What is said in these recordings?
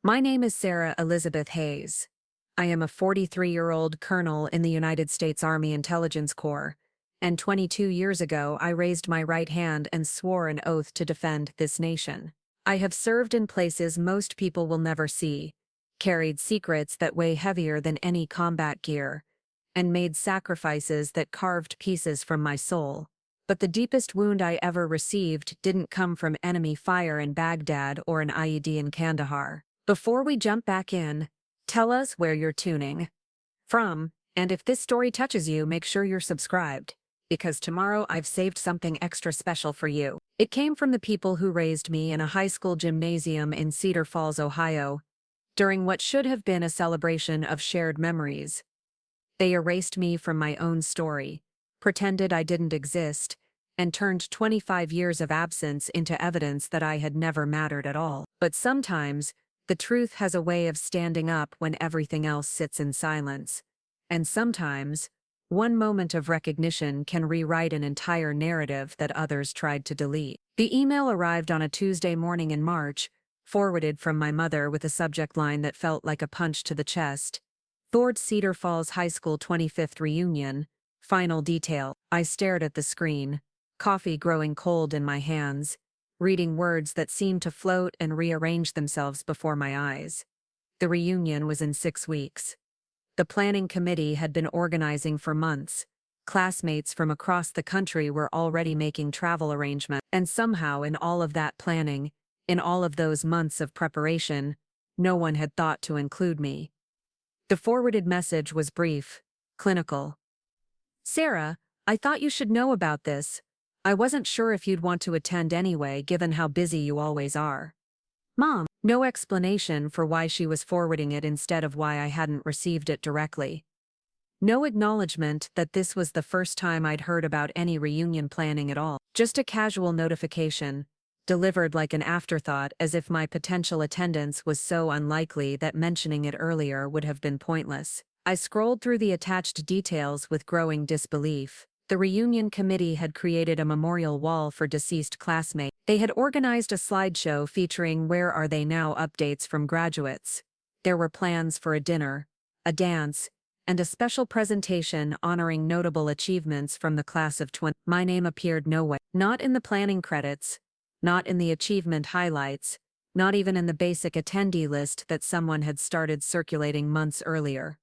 My name is Sarah Elizabeth Hayes. I am a 43-year-old colonel in the United States Army Intelligence Corps, and 22 years ago I raised my right hand and swore an oath to defend this nation. I have served in places most people will never see, carried secrets that weigh heavier than any combat gear, and made sacrifices that carved pieces from my soul. But the deepest wound I ever received didn't come from enemy fire in Baghdad or an IED in Kandahar. Before we jump back in, tell us where you're tuning from, and if this story touches you, make sure you're subscribed, because tomorrow I've saved something extra special for you. It came from the people who raised me in a high school gymnasium in Cedar Falls, Ohio, during what should have been a celebration of shared memories. They erased me from my own story, pretended I didn't exist, and turned 25 years of absence into evidence that I had never mattered at all. But sometimes, the truth has a way of standing up when everything else sits in silence. And sometimes, one moment of recognition can rewrite an entire narrative that others tried to delete. The email arrived on a Tuesday morning in March, forwarded from my mother with a subject line that felt like a punch to the chest. Thord Cedar Falls High School 25th Reunion, final detail. I stared at the screen, coffee growing cold in my hands, reading words that seemed to float and rearrange themselves before my eyes. The reunion was in 6 weeks. The planning committee had been organizing for months. Classmates from across the country were already making travel arrangements, and somehow in all of that planning, in all of those months of preparation, no one had thought to include me. The forwarded message was brief, clinical. Sarah, I thought you should know about this. I wasn't sure if you'd want to attend anyway, given how busy you always are. Mom. No explanation for why she was forwarding it instead of why I hadn't received it directly. No acknowledgement that this was the first time I'd heard about any reunion planning at all. Just a casual notification, delivered like an afterthought, as if my potential attendance was so unlikely that mentioning it earlier would have been pointless. I scrolled through the attached details with growing disbelief. The reunion committee had created a memorial wall for deceased classmates. They had organized a slideshow featuring Where Are They Now updates from graduates. There were plans for a dinner, a dance, and a special presentation honoring notable achievements from the class of 20. My name appeared nowhere. Not in the planning credits, not in the achievement highlights, not even in the basic attendee list that someone had started circulating months earlier.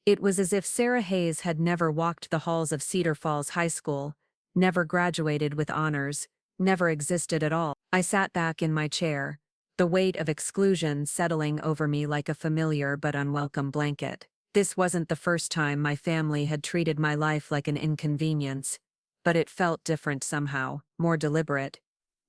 It was as if Sarah Hayes had never walked the halls of Cedar Falls High School, never graduated with honors, never existed at all. I sat back in my chair, the weight of exclusion settling over me like a familiar but unwelcome blanket. This wasn't the first time my family had treated my life like an inconvenience, but it felt different somehow, more deliberate,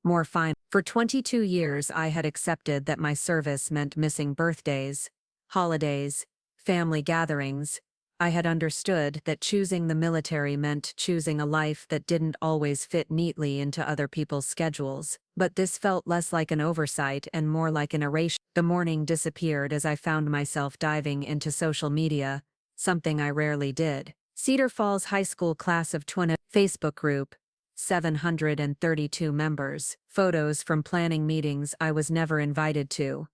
more final. For 22 years I had accepted that my service meant missing birthdays, holidays, family gatherings. I had understood that choosing the military meant choosing a life that didn't always fit neatly into other people's schedules, but this felt less like an oversight and more like an erasure. The morning disappeared as I found myself diving into social media, something I rarely did. Cedar Falls High School Class of 20 Facebook group, 732 members, photos from planning meetings I was never invited to.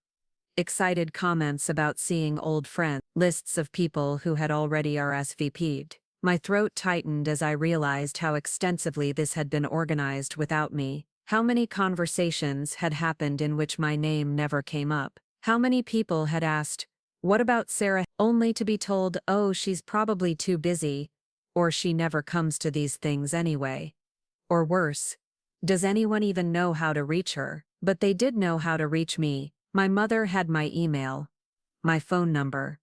Excited comments about seeing old friends, lists of people who had already RSVP'd. My throat tightened as I realized how extensively this had been organized without me. How many conversations had happened in which my name never came up? How many people had asked, "What about Sarah?" only to be told, "Oh, she's probably too busy," or "She never comes to these things anyway." Or worse, "Does anyone even know how to reach her?" But they did know how to reach me. My mother had my email, my phone number,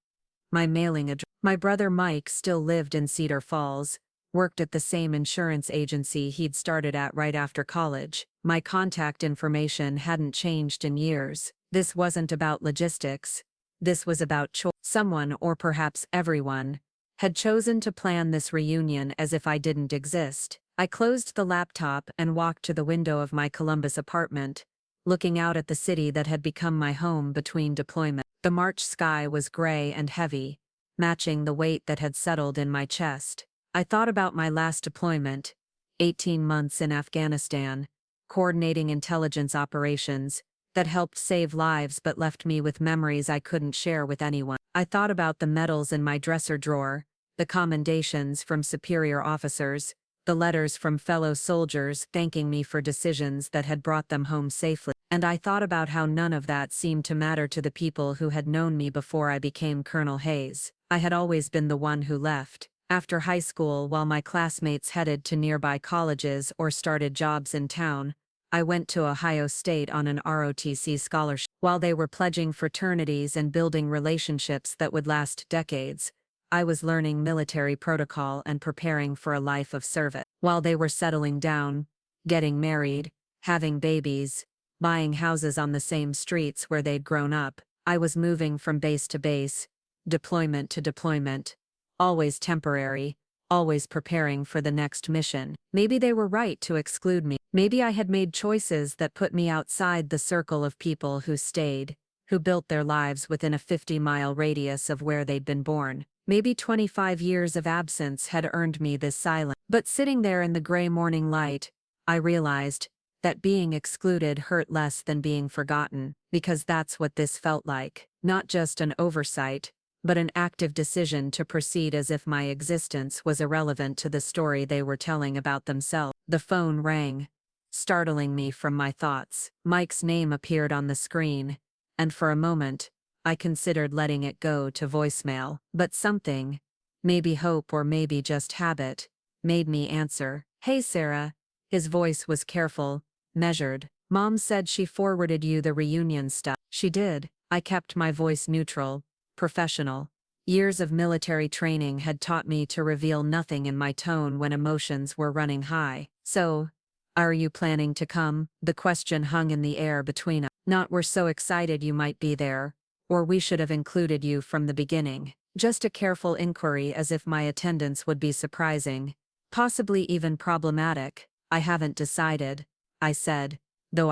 my mailing address. My brother Mike still lived in Cedar Falls, worked at the same insurance agency he'd started at right after college. My contact information hadn't changed in years. This wasn't about logistics. This was about choice. Someone, or perhaps everyone, had chosen to plan this reunion as if I didn't exist. I closed the laptop and walked to the window of my Columbus apartment, looking out at the city that had become my home between deployments. The March sky was gray and heavy, matching the weight that had settled in my chest. I thought about my last deployment, 18 months in Afghanistan, coordinating intelligence operations, that helped save lives but left me with memories I couldn't share with anyone. I thought about the medals in my dresser drawer, the commendations from superior officers, the letters from fellow soldiers thanking me for decisions that had brought them home safely. And I thought about how none of that seemed to matter to the people who had known me before I became Colonel Hayes. I had always been the one who left. After high school, while my classmates headed to nearby colleges or started jobs in town, I went to Ohio State on an ROTC scholarship. While they were pledging fraternities and building relationships that would last decades, I was learning military protocol and preparing for a life of service. While they were settling down, getting married, having babies, buying houses on the same streets where they'd grown up, I was moving from base to base, deployment to deployment, always temporary, always preparing for the next mission. Maybe they were right to exclude me. Maybe I had made choices that put me outside the circle of people who stayed, who built their lives within a 50-mile radius of where they'd been born. Maybe 25 years of absence had earned me this silence. But sitting there in the gray morning light, I realized that being excluded hurt less than being forgotten, because that's what this felt like. Not just an oversight, but an active decision to proceed as if my existence was irrelevant to the story they were telling about themselves. The phone rang, startling me from my thoughts. Mike's name appeared on the screen, and for a moment, I considered letting it go to voicemail. But something, maybe hope or maybe just habit, made me answer. "Hey Sarah." His voice was careful, measured. "Mom said she forwarded you the reunion stuff." "She did." I kept my voice neutral, professional. Years of military training had taught me to reveal nothing in my tone when emotions were running high. "So, are you planning to come?" The question hung in the air between us. Not "we're so excited you might be there," or "we should have included you from the beginning." Just a careful inquiry as if my attendance would be surprising, possibly even problematic. "I haven't decided," I said, though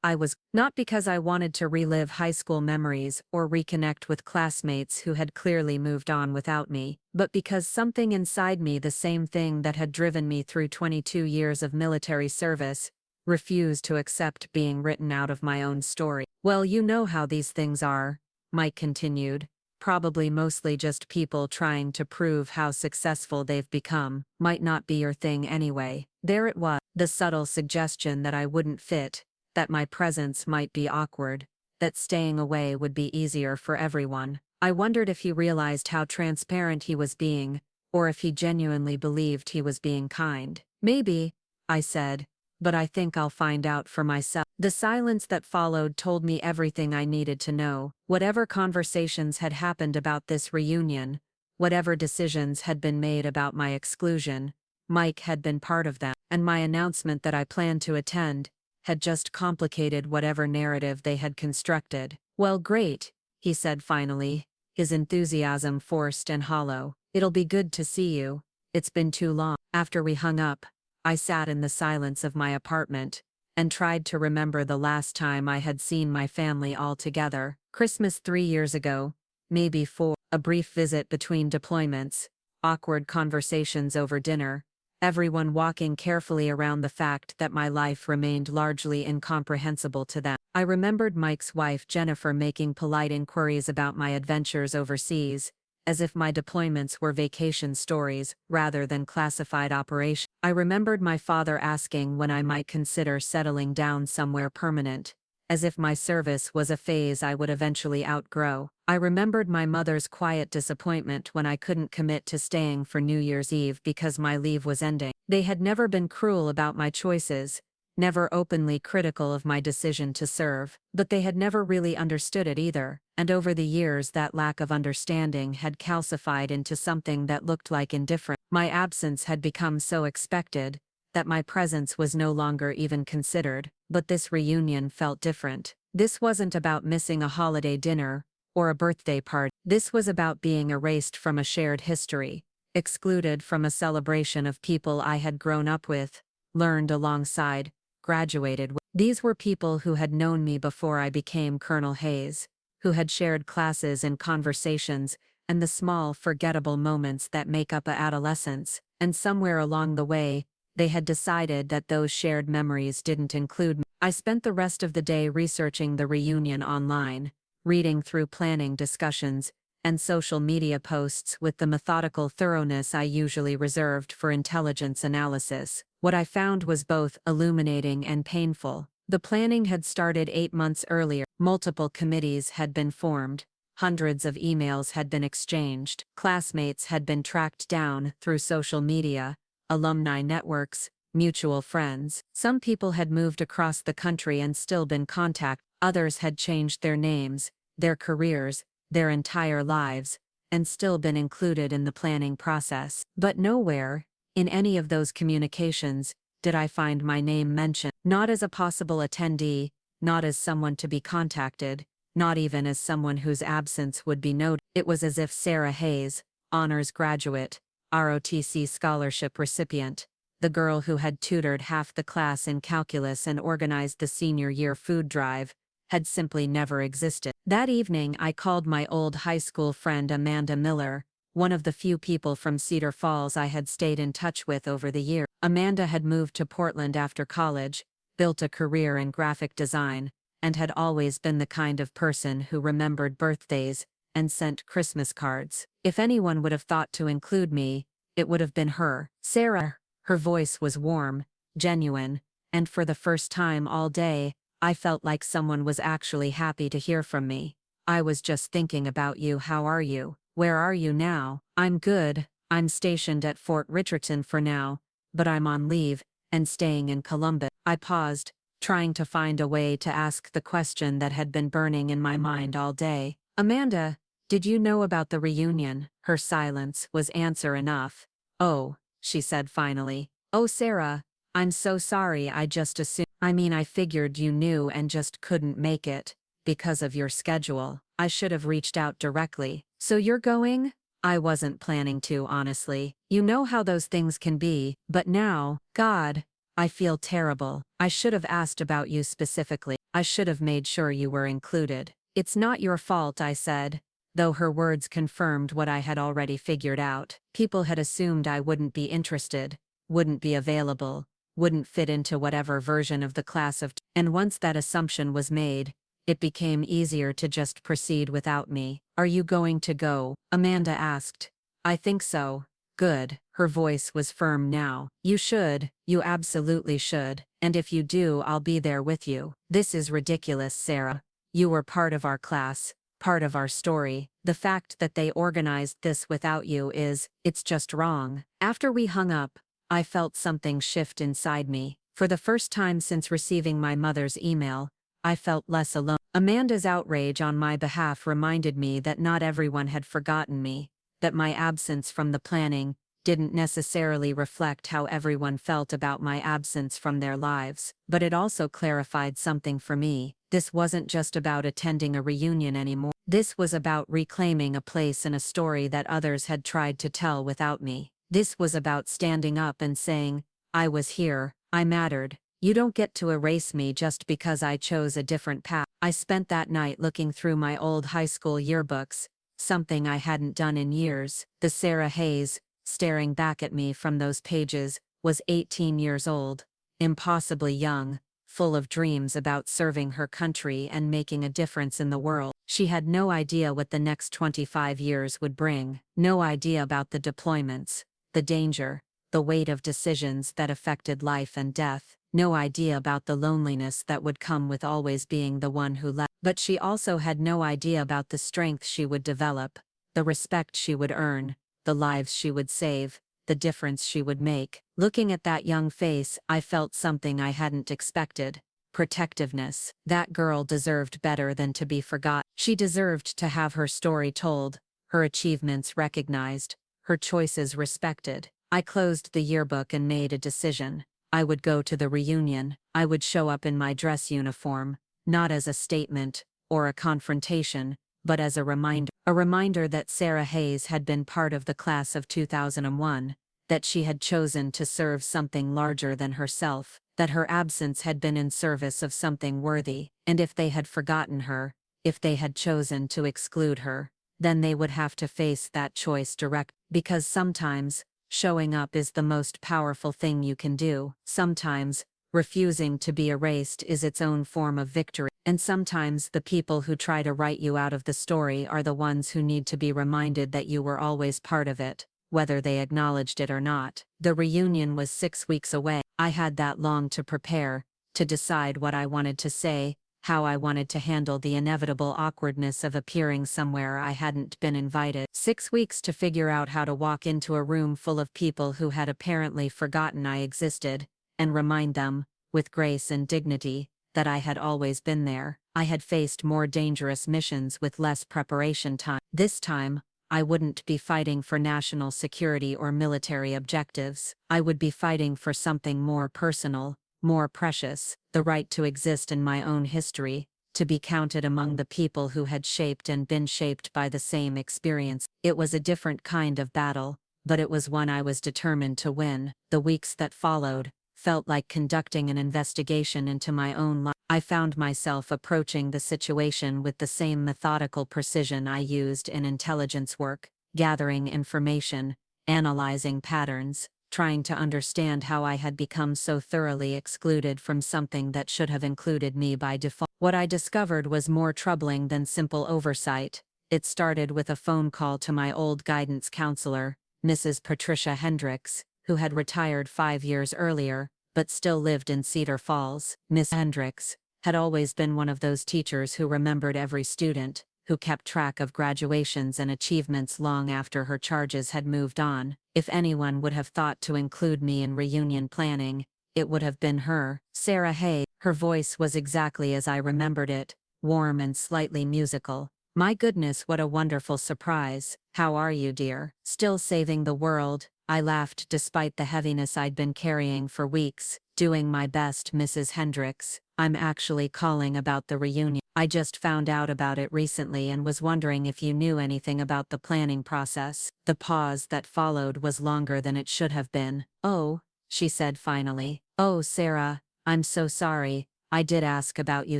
I was, not because I wanted to relive high school memories or reconnect with classmates who had clearly moved on without me, but because something inside me, the same thing that had driven me through 22 years of military service, refused to accept being written out of my own story. "Well, you know how these things are," Mike continued. "Probably mostly just people trying to prove how successful they've become. Might not be your thing anyway." There it was, the subtle suggestion that I wouldn't fit, that my presence might be awkward, that staying away would be easier for everyone. I wondered if he realized how transparent he was being, or if he genuinely believed he was being kind. "Maybe," I said, "but I think I'll find out for myself." The silence that followed told me everything I needed to know. Whatever conversations had happened about this reunion, whatever decisions had been made about my exclusion, Mike had been part of them, and my announcement that I planned to attend had just complicated whatever narrative they had constructed. "Well, great," he said finally, his enthusiasm forced and hollow. "It'll be good to see you. It's been too long." After we hung up, I sat in the silence of my apartment and tried to remember the last time I had seen my family all together. Christmas 3 years ago, maybe 4, a brief visit between deployments, awkward conversations over dinner, everyone walking carefully around the fact that my life remained largely incomprehensible to them. I remembered Mike's wife Jennifer making polite inquiries about my adventures overseas, as if my deployments were vacation stories rather than classified operations. I remembered my father asking when I might consider settling down somewhere permanent, as if my service was a phase I would eventually outgrow. I remembered my mother's quiet disappointment when I couldn't commit to staying for New Year's Eve because my leave was ending. They had never been cruel about my choices, never openly critical of my decision to serve, but they had never really understood it either, and over the years that lack of understanding had calcified into something that looked like indifference. My absence had become so expected that my presence was no longer even considered, but this reunion felt different. This wasn't about missing a holiday dinner or a birthday party. This was about being erased from a shared history, excluded from a celebration of people I had grown up with, learned alongside, graduated with. These were people who had known me before I became Colonel Hayes, who had shared classes and conversations and the small, forgettable moments that make up adolescence, and somewhere along the way, they had decided that those shared memories didn't include me. I spent the rest of the day researching the reunion online, reading through planning discussions and social media posts with the methodical thoroughness I usually reserved for intelligence analysis. What I found was both illuminating and painful. The planning had started 8 months earlier. Multiple committees had been formed. Hundreds of emails had been exchanged. Classmates had been tracked down through social media, alumni networks, mutual friends. Some people had moved across the country and still been contacted. Others had changed their names, their careers, their entire lives, and still been included in the planning process. But nowhere, in any of those communications, did I find my name mentioned. Not as a possible attendee, not as someone to be contacted, not even as someone whose absence would be noted. It was as if Sarah Hayes, honors graduate, ROTC scholarship recipient, the girl who had tutored half the class in calculus and organized the senior year food drive, had simply never existed. That evening I called my old high school friend Amanda Miller, one of the few people from Cedar Falls I had stayed in touch with over the years. Amanda had moved to Portland after college, built a career in graphic design, and had always been the kind of person who remembered birthdays and sent Christmas cards. If anyone would have thought to include me, it would have been her. Sarah. Her voice was warm, genuine, and for the first time all day, I felt like someone was actually happy to hear from me. I was just thinking about you. How are you? Where are you now? I'm good. I'm stationed at Fort Richardson for now, but I'm on leave and staying in Columbus. I paused, trying to find a way to ask the question that had been burning in my mind all day. Amanda, did you know about the reunion? Her silence was answer enough. Oh, she said finally. Oh, Sarah, I'm so sorry. I just assumed. I figured you knew and just couldn't make it, because of your schedule. I should have reached out directly. So you're going? I wasn't planning to, honestly. You know how those things can be, but now, God, I feel terrible. I should have asked about you specifically. I should have made sure you were included. It's not your fault, I said, though her words confirmed what I had already figured out. People had assumed I wouldn't be interested, wouldn't be available, wouldn't fit into whatever version of the class of. And once that assumption was made, it became easier to just proceed without me. Are you going to go? Amanda asked. I think so. Good. Her voice was firm now. You should. You absolutely should. And if you do, I'll be there with you. This is ridiculous, Sarah. You were part of our class, part of our story. The fact that they organized this without you it's just wrong. After we hung up, I felt something shift inside me. For the first time since receiving my mother's email, I felt less alone. Amanda's outrage on my behalf reminded me that not everyone had forgotten me, that my absence from the planning didn't necessarily reflect how everyone felt about my absence from their lives. But it also clarified something for me. This wasn't just about attending a reunion anymore. This was about reclaiming a place in a story that others had tried to tell without me. This was about standing up and saying, I was here, I mattered. You don't get to erase me just because I chose a different path. I spent that night looking through my old high school yearbooks, something I hadn't done in years. The Sarah Hayes, staring back at me from those pages, was 18 years old, impossibly young, full of dreams about serving her country and making a difference in the world. She had no idea what the next 25 years would bring, no idea about the deployments, the danger, the weight of decisions that affected life and death, no idea about the loneliness that would come with always being the one who left. But she also had no idea about the strength she would develop, the respect she would earn, the lives she would save, the difference she would make. Looking at that young face, I felt something I hadn't expected. Protectiveness. That girl deserved better than to be forgotten. She deserved to have her story told, her achievements recognized, her choices respected. I closed the yearbook and made a decision. I would go to the reunion. I would show up in my dress uniform, not as a statement or a confrontation, but as a reminder. A reminder that Sarah Hayes had been part of the class of 2001, that she had chosen to serve something larger than herself, that her absence had been in service of something worthy, and if they had forgotten her, if they had chosen to exclude her, then they would have to face that choice direct. Because sometimes, showing up is the most powerful thing you can do. Sometimes, Refusing to be erased is its own form of victory. And sometimes the people who try to write you out of the story are the ones who need to be reminded that you were always part of it, whether they acknowledged it or not. The reunion was 6 weeks away. I had that long to prepare, to decide what I wanted to say, how I wanted to handle the inevitable awkwardness of appearing somewhere I hadn't been invited. 6 weeks to figure out how to walk into a room full of people who had apparently forgotten I existed, and remind them, with grace and dignity, that I had always been there. I had faced more dangerous missions with less preparation time. This time, I wouldn't be fighting for national security or military objectives. I would be fighting for something more personal, more precious, the right to exist in my own history, to be counted among the people who had shaped and been shaped by the same experience. It was a different kind of battle, but it was one I was determined to win. The weeks that followed felt like conducting an investigation into my own life. I found myself approaching the situation with the same methodical precision I used in intelligence work, gathering information, analyzing patterns, trying to understand how I had become so thoroughly excluded from something that should have included me by default. What I discovered was more troubling than simple oversight. It started with a phone call to my old guidance counselor, Mrs. Patricia Hendricks, who had retired 5 years earlier, but still lived in Cedar Falls. Miss Hendricks had always been one of those teachers who remembered every student, who kept track of graduations and achievements long after her charges had moved on. If anyone would have thought to include me in reunion planning, it would have been her. Sarah Hay. Her voice was exactly as I remembered it, warm and slightly musical. My goodness, what a wonderful surprise. How are you, dear? Still saving the world? I laughed despite the heaviness I'd been carrying for weeks. Doing my best, Mrs. Hendricks. I'm actually calling about the reunion. I just found out about it recently and was wondering if you knew anything about the planning process. The pause that followed was longer than it should have been. Oh, she said finally. Oh, Sarah, I'm so sorry. I did ask about you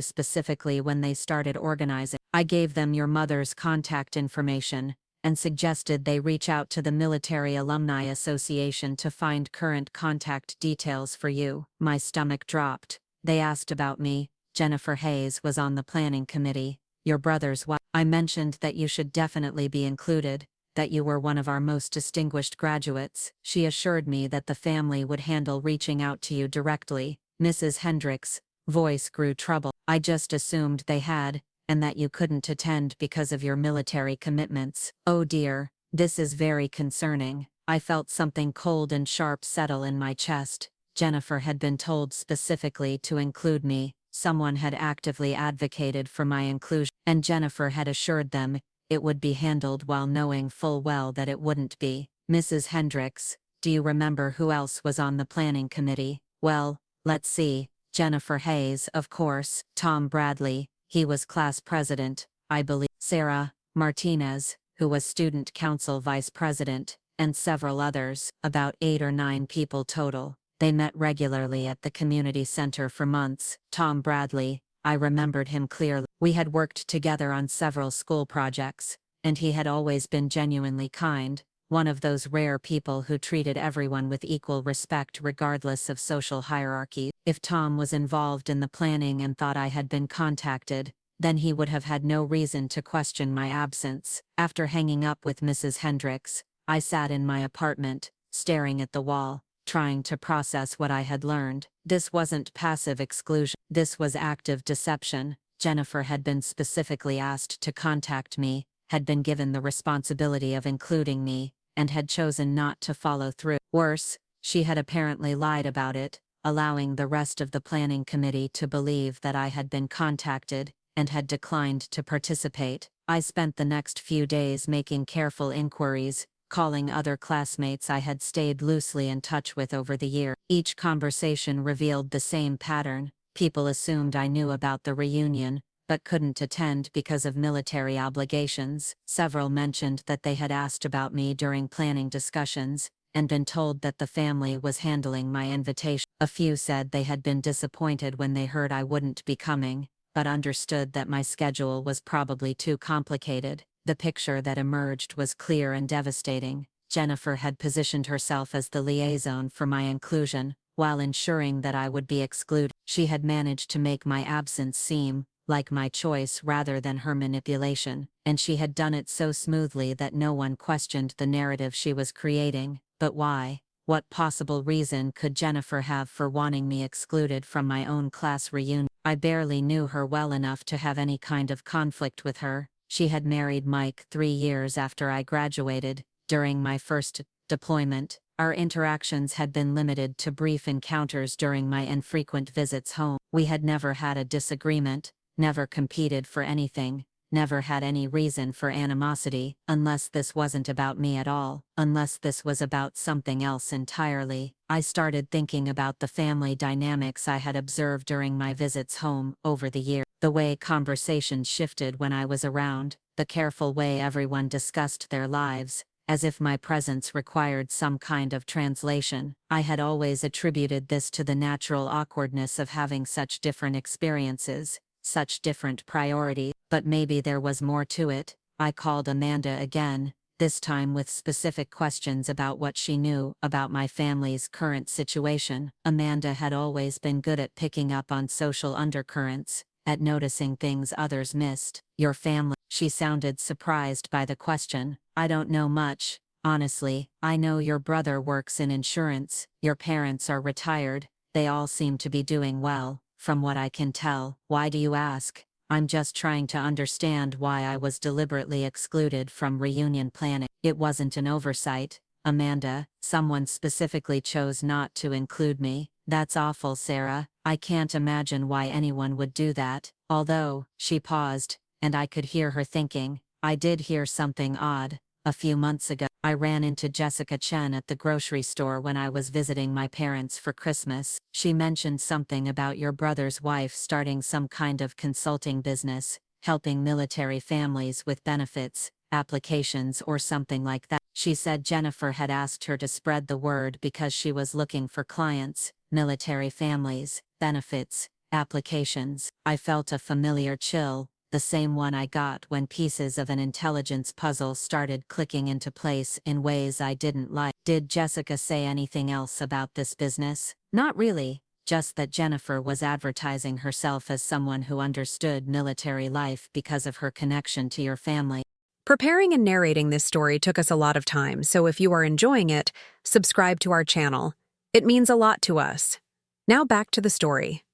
specifically when they started organizing. I gave them your mother's contact information and suggested they reach out to the Military Alumni Association to find current contact details for you. My stomach dropped. They asked about me. Jennifer Hayes was on the planning committee, your brother's wife. I mentioned that you should definitely be included, that you were one of our most distinguished graduates. She assured me that the family would handle reaching out to you directly. Mrs. Hendricks' voice grew troubled. I just assumed they had, and that you couldn't attend because of your military commitments. Oh dear, this is very concerning. I felt something cold and sharp settle in my chest. Jennifer had been told specifically to include me. Someone had actively advocated for my inclusion, and Jennifer had assured them it would be handled while knowing full well that it wouldn't be. Mrs. Hendricks, do you remember who else was on the planning committee? Well, let's see. Jennifer Hayes, of course. Tom Bradley, he was class president, I believe. Sarah Martinez, who was student council vice president, and several others, about 8 or 9 people total. They met regularly at the community center for months. Tom Bradley, I remembered him clearly. We had worked together on several school projects, and he had always been genuinely kind, one of those rare people who treated everyone with equal respect regardless of social hierarchy. If Tom was involved in the planning and thought I had been contacted, then he would have had no reason to question my absence. After hanging up with Mrs. Hendricks, I sat in my apartment, staring at the wall, trying to process what I had learned. This wasn't passive exclusion. This was active deception. Jennifer had been specifically asked to contact me, had been given the responsibility of including me, and had chosen not to follow through. Worse, she had apparently lied about it, allowing the rest of the planning committee to believe that I had been contacted and had declined to participate. I spent the next few days making careful inquiries, calling other classmates I had stayed loosely in touch with over the year. Each conversation revealed the same pattern. People assumed I knew about the reunion, but couldn't attend because of military obligations. Several mentioned that they had asked about me during planning discussions, and been told that the family was handling my invitation. A few said they had been disappointed when they heard I wouldn't be coming, but understood that my schedule was probably too complicated. The picture that emerged was clear and devastating. Jennifer had positioned herself as the liaison for my inclusion, while ensuring that I would be excluded. She had managed to make my absence seem like my choice rather than her manipulation, and she had done it so smoothly that no one questioned the narrative she was creating. But why? What possible reason could Jennifer have for wanting me excluded from my own class reunion? I barely knew her well enough to have any kind of conflict with her. She had married Mike 3 years after I graduated. During my first deployment, our interactions had been limited to brief encounters during my infrequent visits home. We had never had a disagreement, never competed for anything, never had any reason for animosity, unless this wasn't about me at all, unless this was about something else entirely. I started thinking about the family dynamics I had observed during my visits home over the years. The way conversations shifted when I was around, the careful way everyone discussed their lives, as if my presence required some kind of translation. I had always attributed this to the natural awkwardness of having such different experiences, such different priorities, but maybe there was more to it. I called Amanda again, this time with specific questions about what she knew about my family's current situation. Amanda had always been good at picking up on social undercurrents, at noticing things others missed. Your family? She sounded surprised by the question. I don't know much, honestly. I know your brother works in insurance, your parents are retired, they all seem to be doing well, from what I can tell. Why do you ask? I'm just trying to understand why I was deliberately excluded from reunion planning. It wasn't an oversight, Amanda. Someone specifically chose not to include me. That's awful, Sarah. I can't imagine why anyone would do that. Although, she paused, and I could hear her thinking, I did hear something odd. A few months ago, I ran into Jessica Chen at the grocery store when I was visiting my parents for Christmas. She mentioned something about your brother's wife starting some kind of consulting business, helping military families with benefits, applications or something like that. She said Jennifer had asked her to spread the word because she was looking for clients, military families, benefits, applications. I felt a familiar chill, the same one I got when pieces of an intelligence puzzle started clicking into place in ways I didn't like. Did Jessica say anything else about this business? Not really, just that Jennifer was advertising herself as someone who understood military life because of her connection to your family. Preparing and narrating this story took us a lot of time, so if you are enjoying it, subscribe to our channel. It means a lot to us. Now back to the story.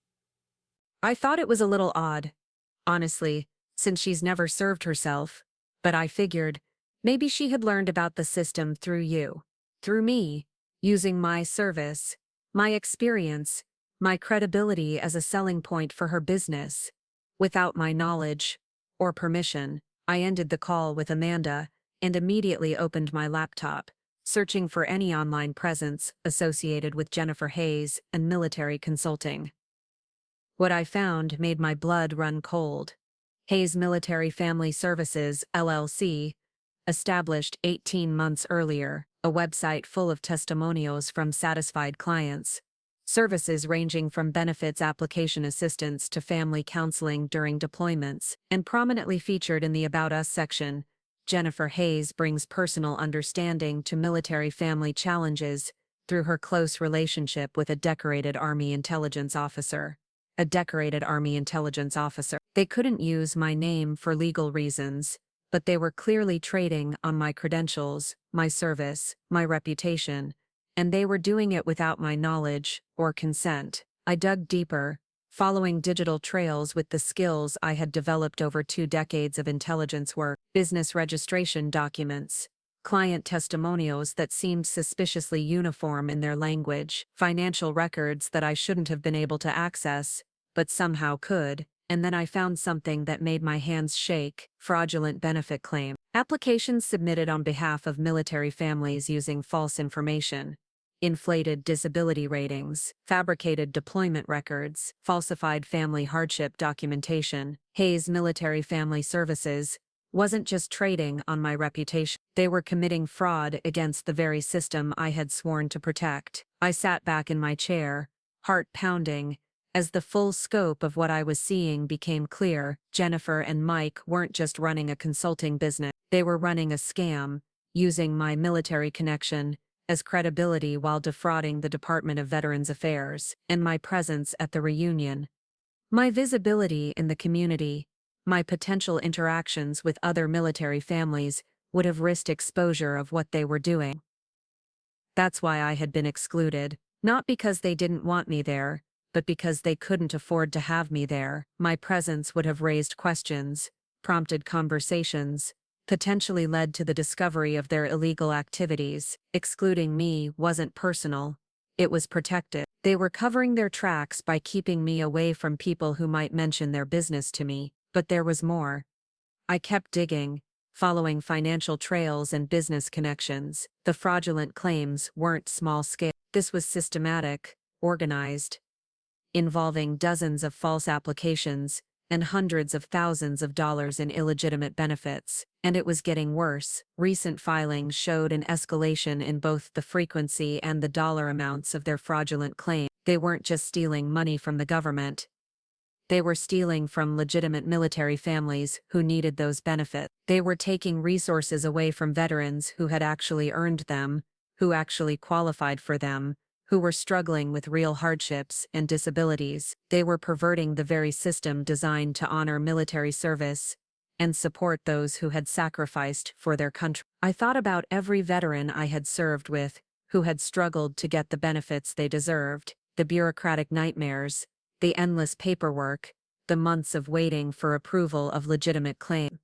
I thought it was a little odd, honestly, since she's never served herself, but I figured maybe she had learned about the system through you, through me, using my service, my experience, my credibility as a selling point for her business. Without my knowledge or permission, I ended the call with Amanda and immediately opened my laptop, searching for any online presence associated with Jennifer Hayes and military consulting. What I found made my blood run cold. Hayes Military Family Services, LLC, established 18 months earlier, a website full of testimonials from satisfied clients. Services ranging from benefits application assistance to family counseling during deployments, and prominently featured in the About Us section. Jennifer Hayes brings personal understanding to military family challenges through her close relationship with a decorated Army intelligence officer. They couldn't use my name for legal reasons, but they were clearly trading on my credentials, my service, my reputation, and they were doing it without my knowledge or consent. I dug deeper, following digital trails with the skills I had developed over 2 decades of intelligence work, business registration documents, client testimonials that seemed suspiciously uniform in their language, financial records that I shouldn't have been able to access, but somehow could, and then I found something that made my hands shake: fraudulent benefit claim. Applications submitted on behalf of military families using false information, inflated disability ratings, fabricated deployment records, falsified family hardship documentation. Hayes Military Family Services wasn't just trading on my reputation. They were committing fraud against the very system I had sworn to protect. I sat back in my chair, heart pounding, as the full scope of what I was seeing became clear. Jennifer and Mike weren't just running a consulting business. They were running a scam, using my military connection as credibility while defrauding the Department of Veterans Affairs, and my presence at the reunion. My visibility in the community, my potential interactions with other military families would have risked exposure of what they were doing. That's why I had been excluded, not because they didn't want me there, but because they couldn't afford to have me there. My presence would have raised questions, prompted conversations, potentially led to the discovery of their illegal activities. Excluding me wasn't personal, it was protective. They were covering their tracks by keeping me away from people who might mention their business to me, but there was more. I kept digging, following financial trails and business connections. The fraudulent claims weren't small-scale. This was systematic, organized, involving dozens of false applications and hundreds of thousands of dollars in illegitimate benefits. And it was getting worse. Recent filings showed an escalation in both the frequency and the dollar amounts of their fraudulent claims. They weren't just stealing money from the government. They were stealing from legitimate military families who needed those benefits. They were taking resources away from veterans who had actually earned them, who actually qualified for them, who were struggling with real hardships and disabilities. They were perverting the very system designed to honor military service and support those who had sacrificed for their country. I thought about every veteran I had served with, who had struggled to get the benefits they deserved, the bureaucratic nightmares, the endless paperwork, the months of waiting for approval of legitimate claims.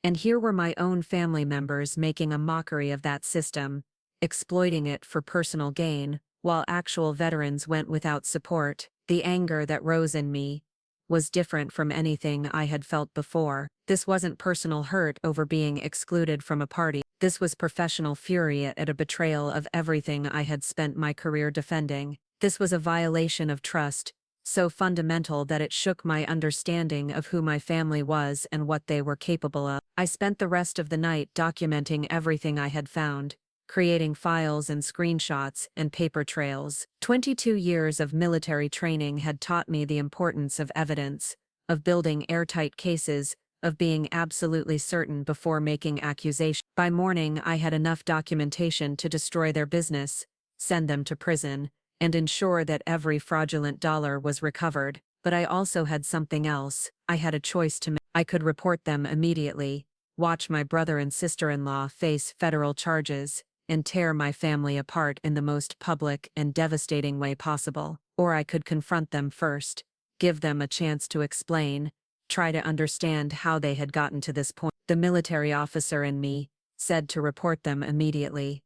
And here were my own family members making a mockery of that system, exploiting it for personal gain, while actual veterans went without support. The anger that rose in me was different from anything I had felt before. This wasn't personal hurt over being excluded from a party. This was professional fury at a betrayal of everything I had spent my career defending. This was a violation of trust, so fundamental that it shook my understanding of who my family was and what they were capable of. I spent the rest of the night documenting everything I had found, creating files and screenshots and paper trails. 22 years of military training had taught me the importance of evidence, of building airtight cases, of being absolutely certain before making accusations. By morning, I had enough documentation to destroy their business, send them to prison, and ensure that every fraudulent dollar was recovered. But I also had something else. I had a choice to make. I could report them immediately, watch my brother and sister-in-law face federal charges, and tear my family apart in the most public and devastating way possible. Or I could confront them first, give them a chance to explain, try to understand how they had gotten to this point. The military officer in me said to report them immediately.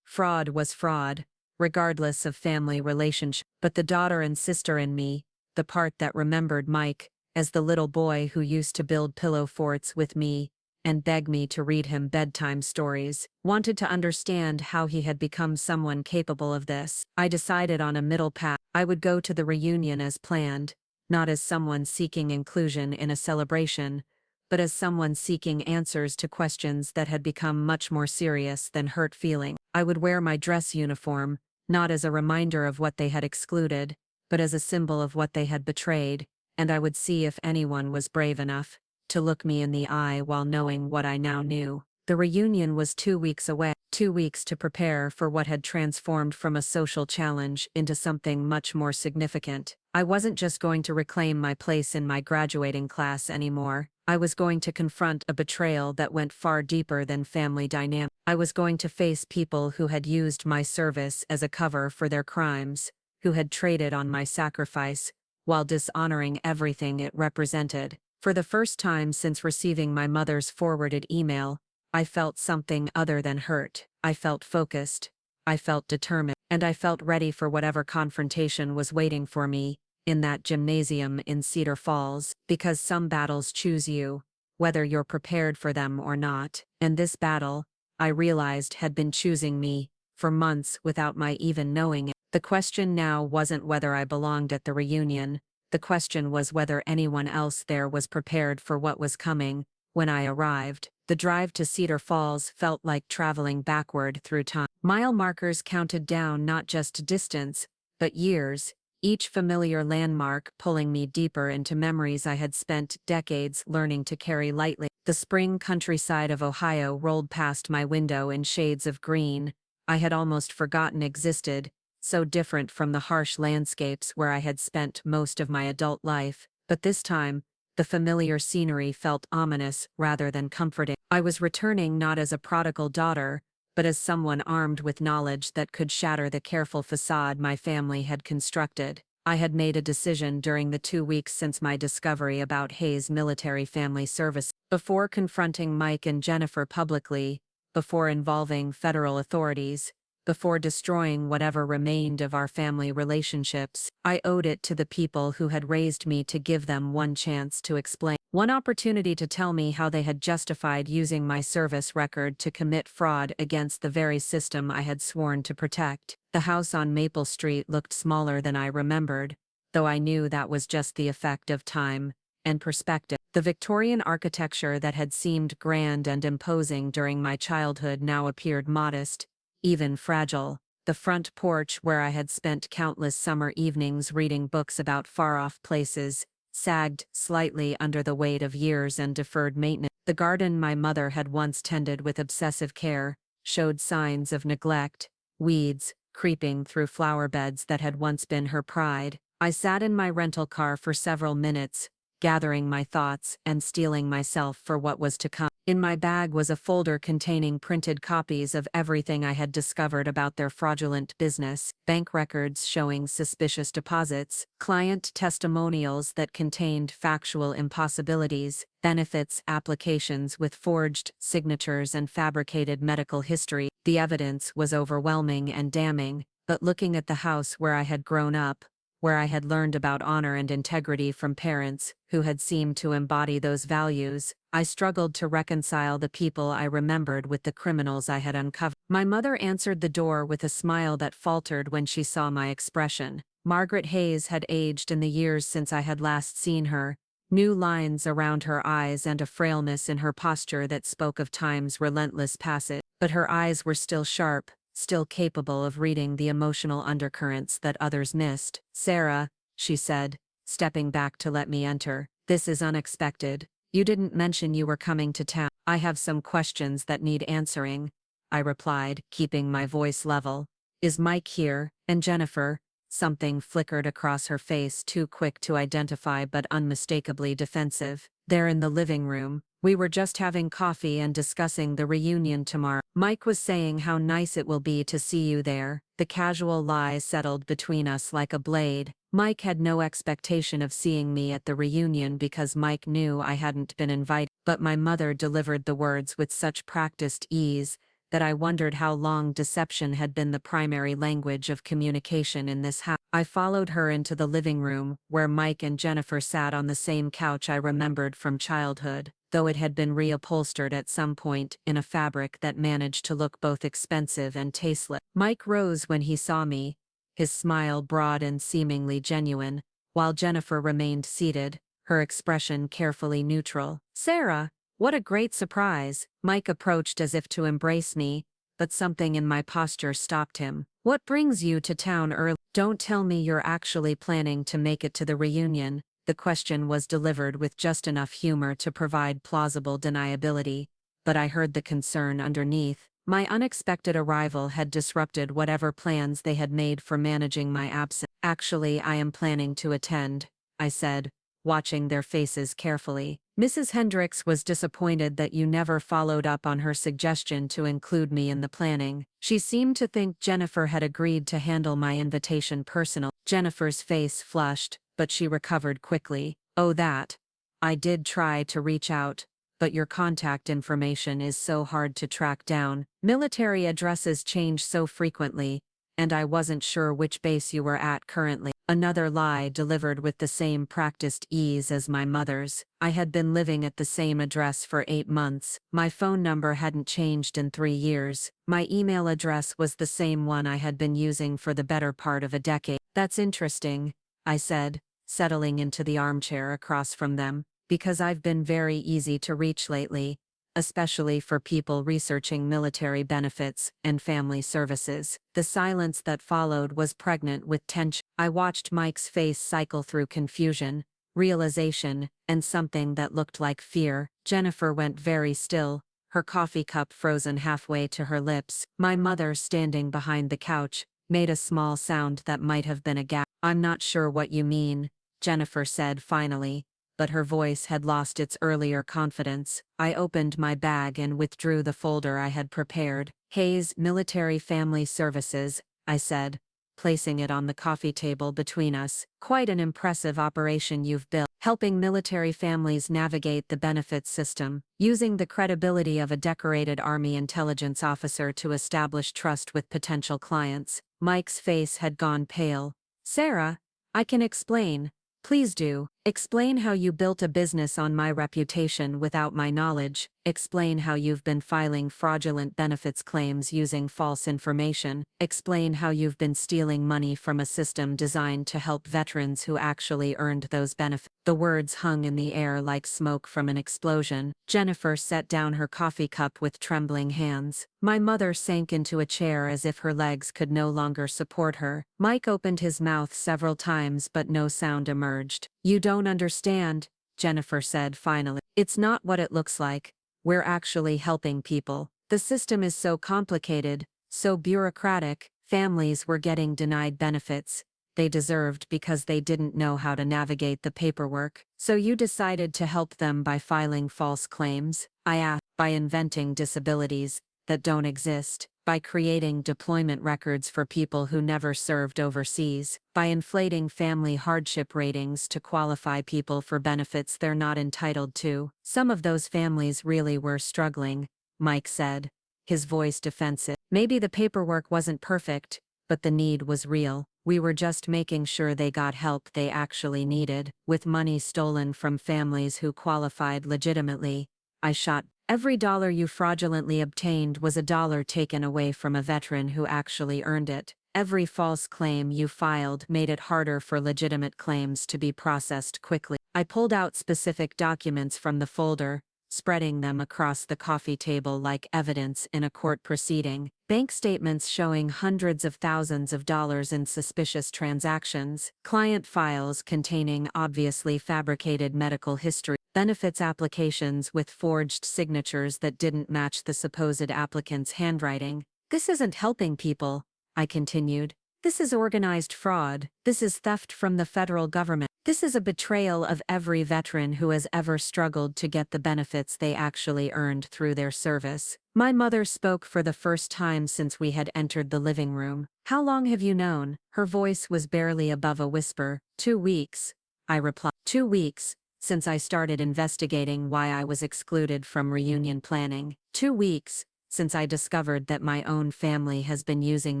Fraud was fraud, regardless of family relationship. But the daughter and sister in me, the part that remembered Mike as the little boy who used to build pillow forts with me and beg me to read him bedtime stories, wanted to understand how he had become someone capable of this. I decided on a middle path. I would go to the reunion as planned, not as someone seeking inclusion in a celebration, but as someone seeking answers to questions that had become much more serious than hurt feeling. I would wear my dress uniform, not as a reminder of what they had excluded, but as a symbol of what they had betrayed, and I would see if anyone was brave enough to look me in the eye while knowing what I now knew. The reunion was 2 weeks away, 2 weeks to prepare for what had transformed from a social challenge into something much more significant. I wasn't just going to reclaim my place in my graduating class anymore. I was going to confront a betrayal that went far deeper than family dynamics. I was going to face people who had used my service as a cover for their crimes, who had traded on my sacrifice, while dishonoring everything it represented. For the first time since receiving my mother's forwarded email, I felt something other than hurt. I felt focused, I felt determined, and I felt ready for whatever confrontation was waiting for me in that gymnasium in Cedar Falls, because some battles choose you, whether you're prepared for them or not. And this battle, I realized, had been choosing me for months without my even knowing it. The question now wasn't whether I belonged at the reunion. The question was whether anyone else there was prepared for what was coming. When I arrived, the drive to Cedar Falls felt like traveling backward through time. Mile markers counted down not just distance, but years, each familiar landmark pulling me deeper into memories I had spent decades learning to carry lightly. The spring countryside of Ohio rolled past my window in shades of green. I had almost forgotten existed, so different from the harsh landscapes where I had spent most of my adult life, but this time, the familiar scenery felt ominous rather than comforting. I was returning not as a prodigal daughter, but as someone armed with knowledge that could shatter the careful facade my family had constructed. I had made a decision during the 2 weeks since my discovery about Hayes' military family service. Before confronting Mike and Jennifer publicly, before involving federal authorities, before destroying whatever remained of our family relationships, I owed it to the people who had raised me to give them one chance to explain. One opportunity to tell me how they had justified using my service record to commit fraud against the very system I had sworn to protect. The house on Maple Street looked smaller than I remembered, though I knew that was just the effect of time and perspective. The Victorian architecture that had seemed grand and imposing during my childhood now appeared modest, even fragile. The front porch where I had spent countless summer evenings reading books about far-off places sagged slightly under the weight of years and deferred maintenance. The garden my mother had once tended with obsessive care showed signs of neglect, weeds creeping through flower beds that had once been her pride. I sat in my rental car for several minutes, gathering my thoughts and steeling myself for what was to come. In my bag was a folder containing printed copies of everything I had discovered about their fraudulent business, bank records showing suspicious deposits, client testimonials that contained factual impossibilities, benefits applications with forged signatures and fabricated medical history. The evidence was overwhelming and damning, but looking at the house where I had grown up, where I had learned about honor and integrity from parents who had seemed to embody those values, I struggled to reconcile the people I remembered with the criminals I had uncovered. My mother answered the door with a smile that faltered when she saw my expression. Margaret Hayes had aged in the years since I had last seen her, new lines around her eyes and a frailness in her posture that spoke of time's relentless passage. But her eyes were still sharp, still capable of reading the emotional undercurrents that others missed. "Sarah," she said, stepping back to let me enter, "this is unexpected. You didn't mention you were coming to town." "I have some questions that need answering," I replied, keeping my voice level. "Is Mike here, and Jennifer?" Something flickered across her face, too quick to identify but unmistakably defensive. "They're in the living room. We were just having coffee and discussing the reunion tomorrow. Mike was saying how nice it will be to see you there." The casual lie settled between us like a blade. Mike had no expectation of seeing me at the reunion because Mike knew I hadn't been invited. But my mother delivered the words with such practiced ease that I wondered how long deception had been the primary language of communication in this house. I followed her into the living room, where Mike and Jennifer sat on the same couch I remembered from childhood, though it had been reupholstered at some point in a fabric that managed to look both expensive and tasteless. Mike rose when he saw me, his smile broad and seemingly genuine, while Jennifer remained seated, her expression carefully neutral. "Sarah, what a great surprise." Mike approached as if to embrace me, but something in my posture stopped him. "What brings you to town early? Don't tell me you're actually planning to make it to the reunion." The question was delivered with just enough humor to provide plausible deniability, but I heard the concern underneath. My unexpected arrival had disrupted whatever plans they had made for managing my absence. "Actually, I am planning to attend," I said, watching their faces carefully. "Mrs. Hendricks was disappointed that you never followed up on her suggestion to include me in the planning. She seemed to think Jennifer had agreed to handle my invitation personally." Jennifer's face flushed, but she recovered quickly. "Oh, that. I did try to reach out, but your contact information is so hard to track down. Military addresses change so frequently, and I wasn't sure which base you were at currently." Another lie delivered with the same practiced ease as my mother's. I had been living at the same address for 8 months. My phone number hadn't changed in 3 years. My email address was the same one I had been using for the better part of a decade. "That's interesting," I said, settling into the armchair across from them, "because I've been very easy to reach lately, especially for people researching military benefits and family services." The silence that followed was pregnant with tension. I watched Mike's face cycle through confusion, realization, and something that looked like fear. Jennifer went very still, her coffee cup frozen halfway to her lips. My mother, standing behind the couch, made a small sound that might have been a gasp. "I'm not sure what you mean," Jennifer said finally, but her voice had lost its earlier confidence. I opened my bag and withdrew the folder I had prepared. "Hayes Military Family Services," I said, placing it on the coffee table between us. "Quite an impressive operation you've built, helping military families navigate the benefits system, using the credibility of a decorated Army intelligence officer to establish trust with potential clients." Mike's face had gone pale. "Sarah, I can explain." "Please do. Explain how you built a business on my reputation without my knowledge. Explain how you've been filing fraudulent benefits claims using false information. Explain how you've been stealing money from a system designed to help veterans who actually earned those benefits." The words hung in the air like smoke from an explosion. Jennifer set down her coffee cup with trembling hands. My mother sank into a chair as if her legs could no longer support her. Mike opened his mouth several times but no sound emerged. "You don't understand," Jennifer said finally. "It's not what it looks like. We're actually helping people. The system is so complicated, so bureaucratic. Families were getting denied benefits they deserved because they didn't know how to navigate the paperwork. So you decided to help them by filing false claims?" I asked. "By inventing disabilities that don't exist, by creating deployment records for people who never served overseas, by inflating family hardship ratings to qualify people for benefits they're not entitled to. Some of those families really were struggling," Mike said, his voice defensive. "Maybe the paperwork wasn't perfect, but the need was real. We were just making sure they got help they actually needed, with money stolen from families who qualified legitimately." I shot. "Every dollar you fraudulently obtained was a dollar taken away from a veteran who actually earned it. Every false claim you filed made it harder for legitimate claims to be processed quickly." I pulled out specific documents from the folder, spreading them across the coffee table like evidence in a court proceeding. Bank statements showing hundreds of thousands of dollars in suspicious transactions, client files containing obviously fabricated medical history, benefits applications with forged signatures that didn't match the supposed applicant's handwriting. "This isn't helping people," I continued. "This is organized fraud. This is theft from the federal government. This is a betrayal of every veteran who has ever struggled to get the benefits they actually earned through their service." My mother spoke for the first time since we had entered the living room. "How long have you known?" Her voice was barely above a whisper. 2 weeks, I replied. 2 weeks, since I started investigating why I was excluded from reunion planning. 2 weeks, since I discovered that my own family has been using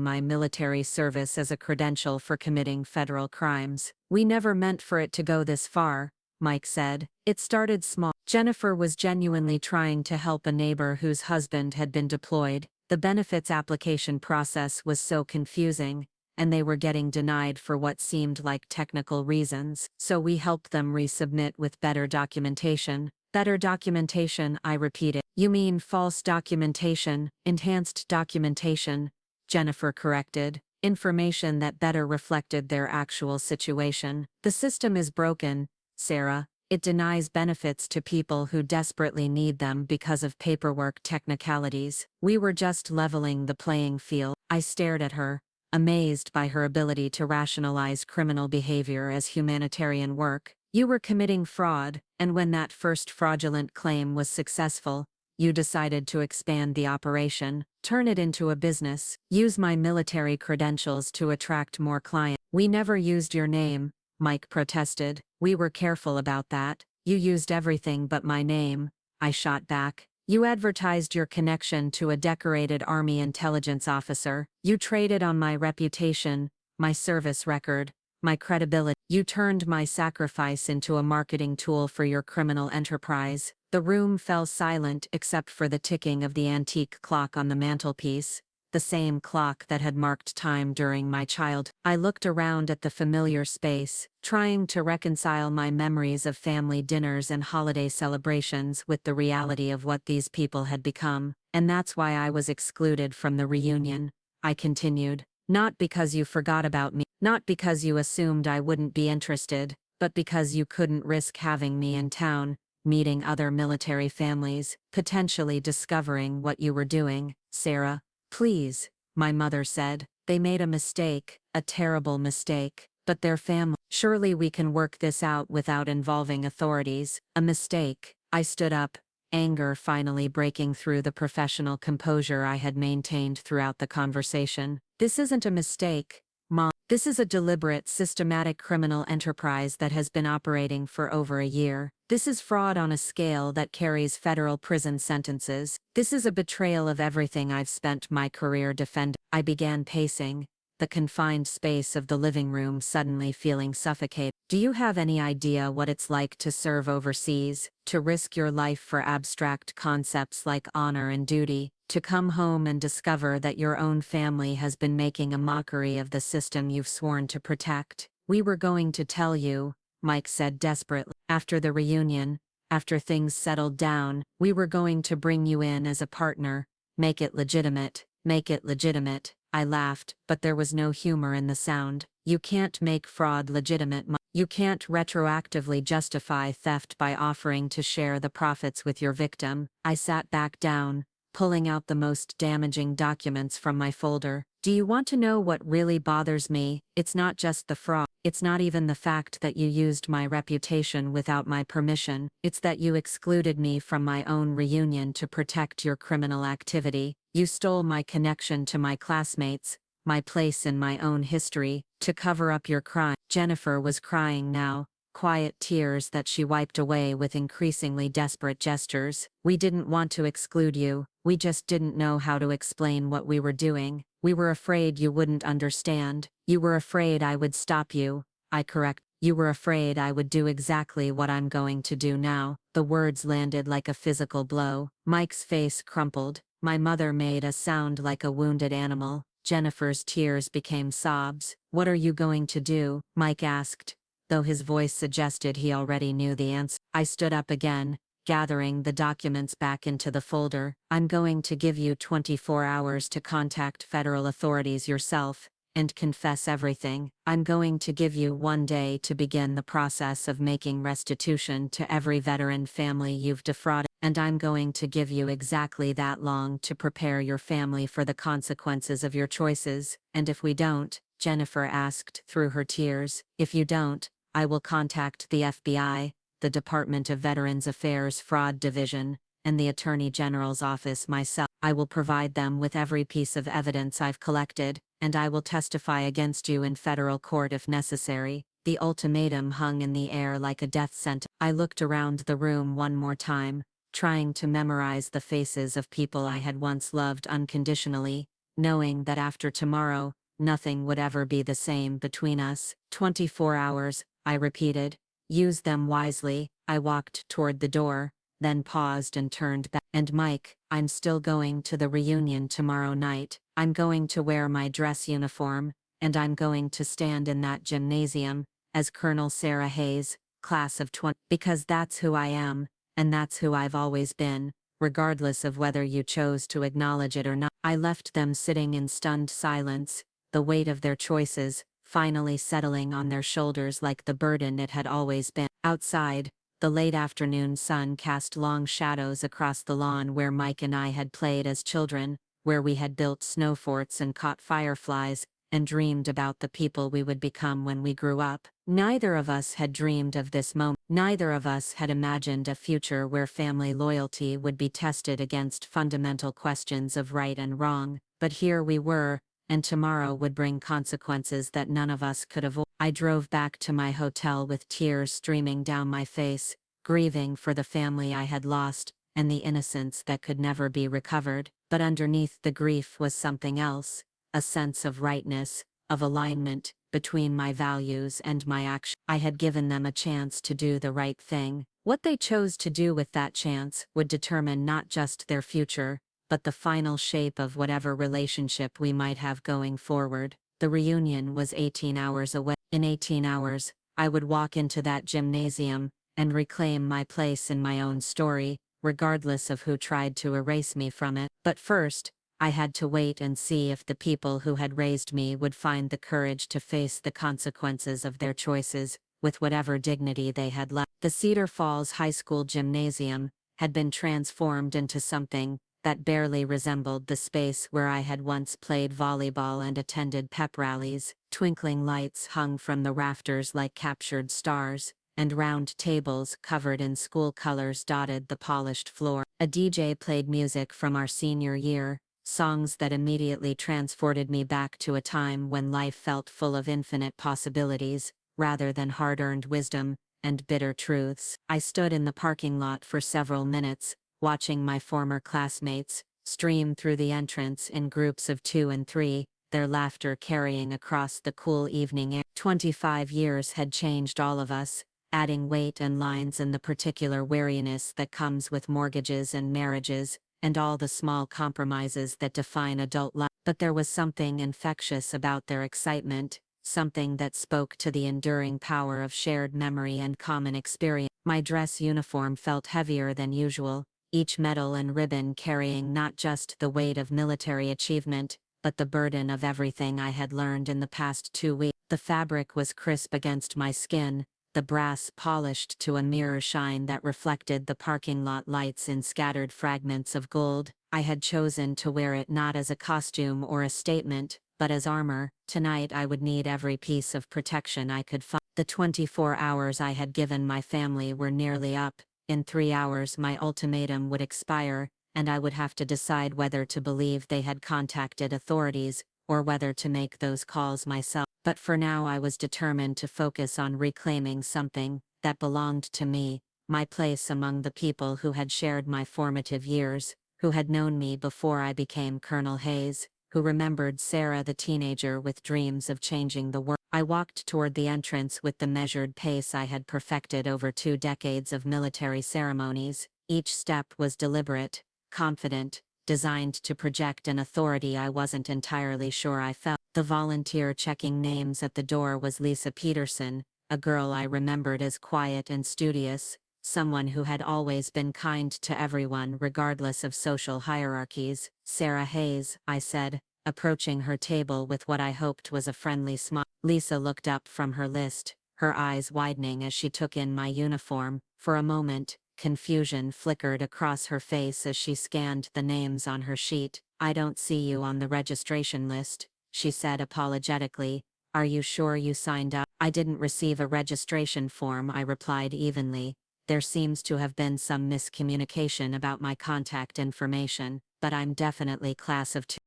my military service as a credential for committing federal crimes. "We never meant for it to go this far," Mike said. "It started small." Jennifer was genuinely trying to help a neighbor whose husband had been deployed. The benefits application process was so confusing, and they were getting denied for what seemed like technical reasons. So we helped them resubmit with better documentation. "Better documentation," I repeated. "You mean false documentation, enhanced documentation," Jennifer corrected. "Information that better reflected their actual situation. The system is broken, Sarah. It denies benefits to people who desperately need them because of paperwork technicalities. We were just leveling the playing field." I stared at her, amazed by her ability to rationalize criminal behavior as humanitarian work. "You were committing fraud, and when that first fraudulent claim was successful, you decided to expand the operation, turn it into a business, use my military credentials to attract more clients." "We never used your name," Mike protested. "We were careful about that." "You used everything but my name," I shot back. "You advertised your connection to a decorated Army intelligence officer. You traded on my reputation, my service record, my credibility. You turned my sacrifice into a marketing tool for your criminal enterprise." The room fell silent except for the ticking of the antique clock on the mantelpiece, the same clock that had marked time during my childhood. I looked around at the familiar space, trying to reconcile my memories of family dinners and holiday celebrations with the reality of what these people had become. "And that's why I was excluded from the reunion," I continued. "Not because you forgot about me, not because you assumed I wouldn't be interested, but because you couldn't risk having me in town, meeting other military families, potentially discovering what you were doing. Sarah, please, my mother said. They made a mistake, a terrible mistake, but their family. Surely we can work this out without involving authorities. A mistake. I stood up, anger finally breaking through the professional composure I had maintained throughout the conversation. This isn't a mistake, Mom. This is a deliberate, systematic criminal enterprise that has been operating for over a year. This is fraud on a scale that carries federal prison sentences. This is a betrayal of everything I've spent my career defending. I began pacing, the confined space of the living room suddenly feeling suffocated. Do you have any idea what it's like to serve overseas, to risk your life for abstract concepts like honor and duty, to come home and discover that your own family has been making a mockery of the system you've sworn to protect? We were going to tell you, Mike said desperately. After the reunion, after things settled down, we were going to bring you in as a partner, make it legitimate, make it legitimate. I laughed, but there was no humor in the sound. You can't make fraud legitimate. You can't retroactively justify theft by offering to share the profits with your victim. I sat back down, pulling out the most damaging documents from my folder. Do you want to know what really bothers me? It's not just the fraud. It's not even the fact that you used my reputation without my permission. It's that you excluded me from my own reunion to protect your criminal activity. You stole my connection to my classmates, my place in my own history, to cover up your crime. Jennifer was crying now, quiet tears that she wiped away with increasingly desperate gestures. We didn't want to exclude you, we just didn't know how to explain what we were doing. We were afraid you wouldn't understand. You were afraid I would stop you. I correct. You were afraid I would do exactly what I'm going to do now. The words landed like a physical blow. Mike's face crumpled. My mother made a sound like a wounded animal. Jennifer's tears became sobs. What are you going to do? Mike asked, though his voice suggested he already knew the answer. I stood up again, gathering the documents back into the folder. I'm going to give you 24 hours to contact federal authorities yourself and confess everything. I'm going to give you 1 day to begin the process of making restitution to every veteran family you've defrauded, and I'm going to give you exactly that long to prepare your family for the consequences of your choices. And if we don't, Jennifer asked through her tears, if you don't, I will contact the FBI, the Department of Veterans Affairs Fraud Division, and the Attorney General's office myself. I will provide them with every piece of evidence I've collected, and I will testify against you in federal court if necessary. The ultimatum hung in the air like a death sentence. I looked around the room one more time, trying to memorize the faces of people I had once loved unconditionally, knowing that after tomorrow, nothing would ever be the same between us. 24 hours, I repeated. Use them wisely. I walked toward the door, then paused and turned back. And Mike, I'm still going to the reunion tomorrow night. I'm going to wear my dress uniform, and I'm going to stand in that gymnasium, as Colonel Sarah Hayes, class of 20, because that's who I am, and that's who I've always been, regardless of whether you chose to acknowledge it or not. I left them sitting in stunned silence, the weight of their choices finally settling on their shoulders like the burden it had always been. Outside, the late afternoon sun cast long shadows across the lawn where Mike and I had played as children, where we had built snow forts and caught fireflies, and dreamed about the people we would become when we grew up. Neither of us had dreamed of this moment. Neither of us had imagined a future where family loyalty would be tested against fundamental questions of right and wrong, but here we were, and tomorrow would bring consequences that none of us could avoid. I drove back to my hotel with tears streaming down my face, grieving for the family I had lost, and the innocence that could never be recovered. But underneath the grief was something else, a sense of rightness, of alignment, between my values and my actions. I had given them a chance to do the right thing. What they chose to do with that chance would determine not just their future, but the final shape of whatever relationship we might have going forward. The reunion was 18 hours away. In 18 hours, I would walk into that gymnasium and reclaim my place in my own story, regardless of who tried to erase me from it. But first, I had to wait and see if the people who had raised me would find the courage to face the consequences of their choices, with whatever dignity they had left. The Cedar Falls High School gymnasium had been transformed into something that barely resembled the space where I had once played volleyball and attended pep rallies. Twinkling lights hung from the rafters like captured stars, and round tables covered in school colors dotted the polished floor. A DJ played music from our senior year, songs that immediately transported me back to a time when life felt full of infinite possibilities, rather than hard-earned wisdom and bitter truths. I stood in the parking lot for several minutes, watching my former classmates stream through the entrance in groups of 2 and 3, their laughter carrying across the cool evening air. 25 years had changed all of us, adding weight and lines in the particular weariness that comes with mortgages and marriages, and all the small compromises that define adult life. But there was something infectious about their excitement, something that spoke to the enduring power of shared memory and common experience. My dress uniform felt heavier than usual, each medal and ribbon carrying not just the weight of military achievement, but the burden of everything I had learned in the past 2 weeks. The fabric was crisp against my skin, the brass polished to a mirror shine that reflected the parking lot lights in scattered fragments of gold. I had chosen to wear it not as a costume or a statement, but as armor. Tonight I would need every piece of protection I could find. The 24 hours I had given my family were nearly up. In 3 hours my ultimatum would expire, and I would have to decide whether to believe they had contacted authorities, or whether to make those calls myself. But for now I was determined to focus on reclaiming something that belonged to me, my place among the people who had shared my formative years, who had known me before I became Colonel Hayes, who remembered Sarah the teenager with dreams of changing the world. I walked toward the entrance with the measured pace I had perfected over 2 decades of military ceremonies. Each step was deliberate, confident, designed to project an authority I wasn't entirely sure I felt. The volunteer checking names at the door was Lisa Peterson, a girl I remembered as quiet and studious, someone who had always been kind to everyone regardless of social hierarchies. Sarah Hayes, I said, approaching her table with what I hoped was a friendly smile. Lisa looked up from her list, her eyes widening as she took in my uniform. For a moment, confusion flickered across her face as she scanned the names on her sheet. "I don't see you on the registration list," she said apologetically. "Are you sure you signed up?" "I didn't receive a registration form," I replied evenly. "There seems to have been some miscommunication about my contact information, but I'm definitely class of 2.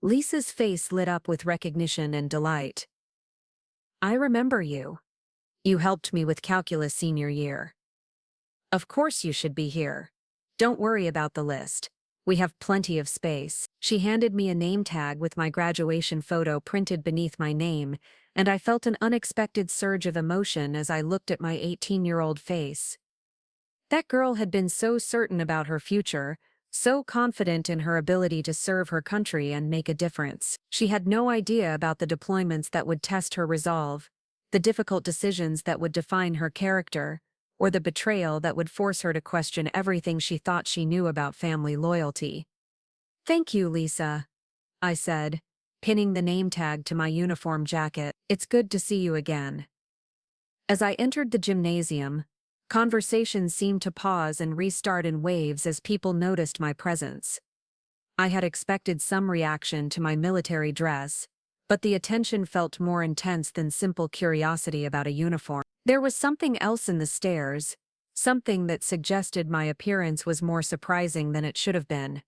Lisa's face lit up with recognition and delight. "I remember you. You helped me with calculus senior year. Of course you should be here. Don't worry about the list. We have plenty of space." She handed me a name tag with my graduation photo printed beneath my name, and I felt an unexpected surge of emotion as I looked at my 18-year-old face. That girl had been so certain about her future, so confident in her ability to serve her country and make a difference. She had no idea about the deployments that would test her resolve, the difficult decisions that would define her character, or the betrayal that would force her to question everything she thought she knew about family loyalty. "Thank you, Lisa," I said, pinning the name tag to my uniform jacket. "It's good to see you again." As I entered the gymnasium, conversation seemed to pause and restart in waves as people noticed my presence. I had expected some reaction to my military dress, but the attention felt more intense than simple curiosity about a uniform. There was something else in the stares, something that suggested my appearance was more surprising than it should have been.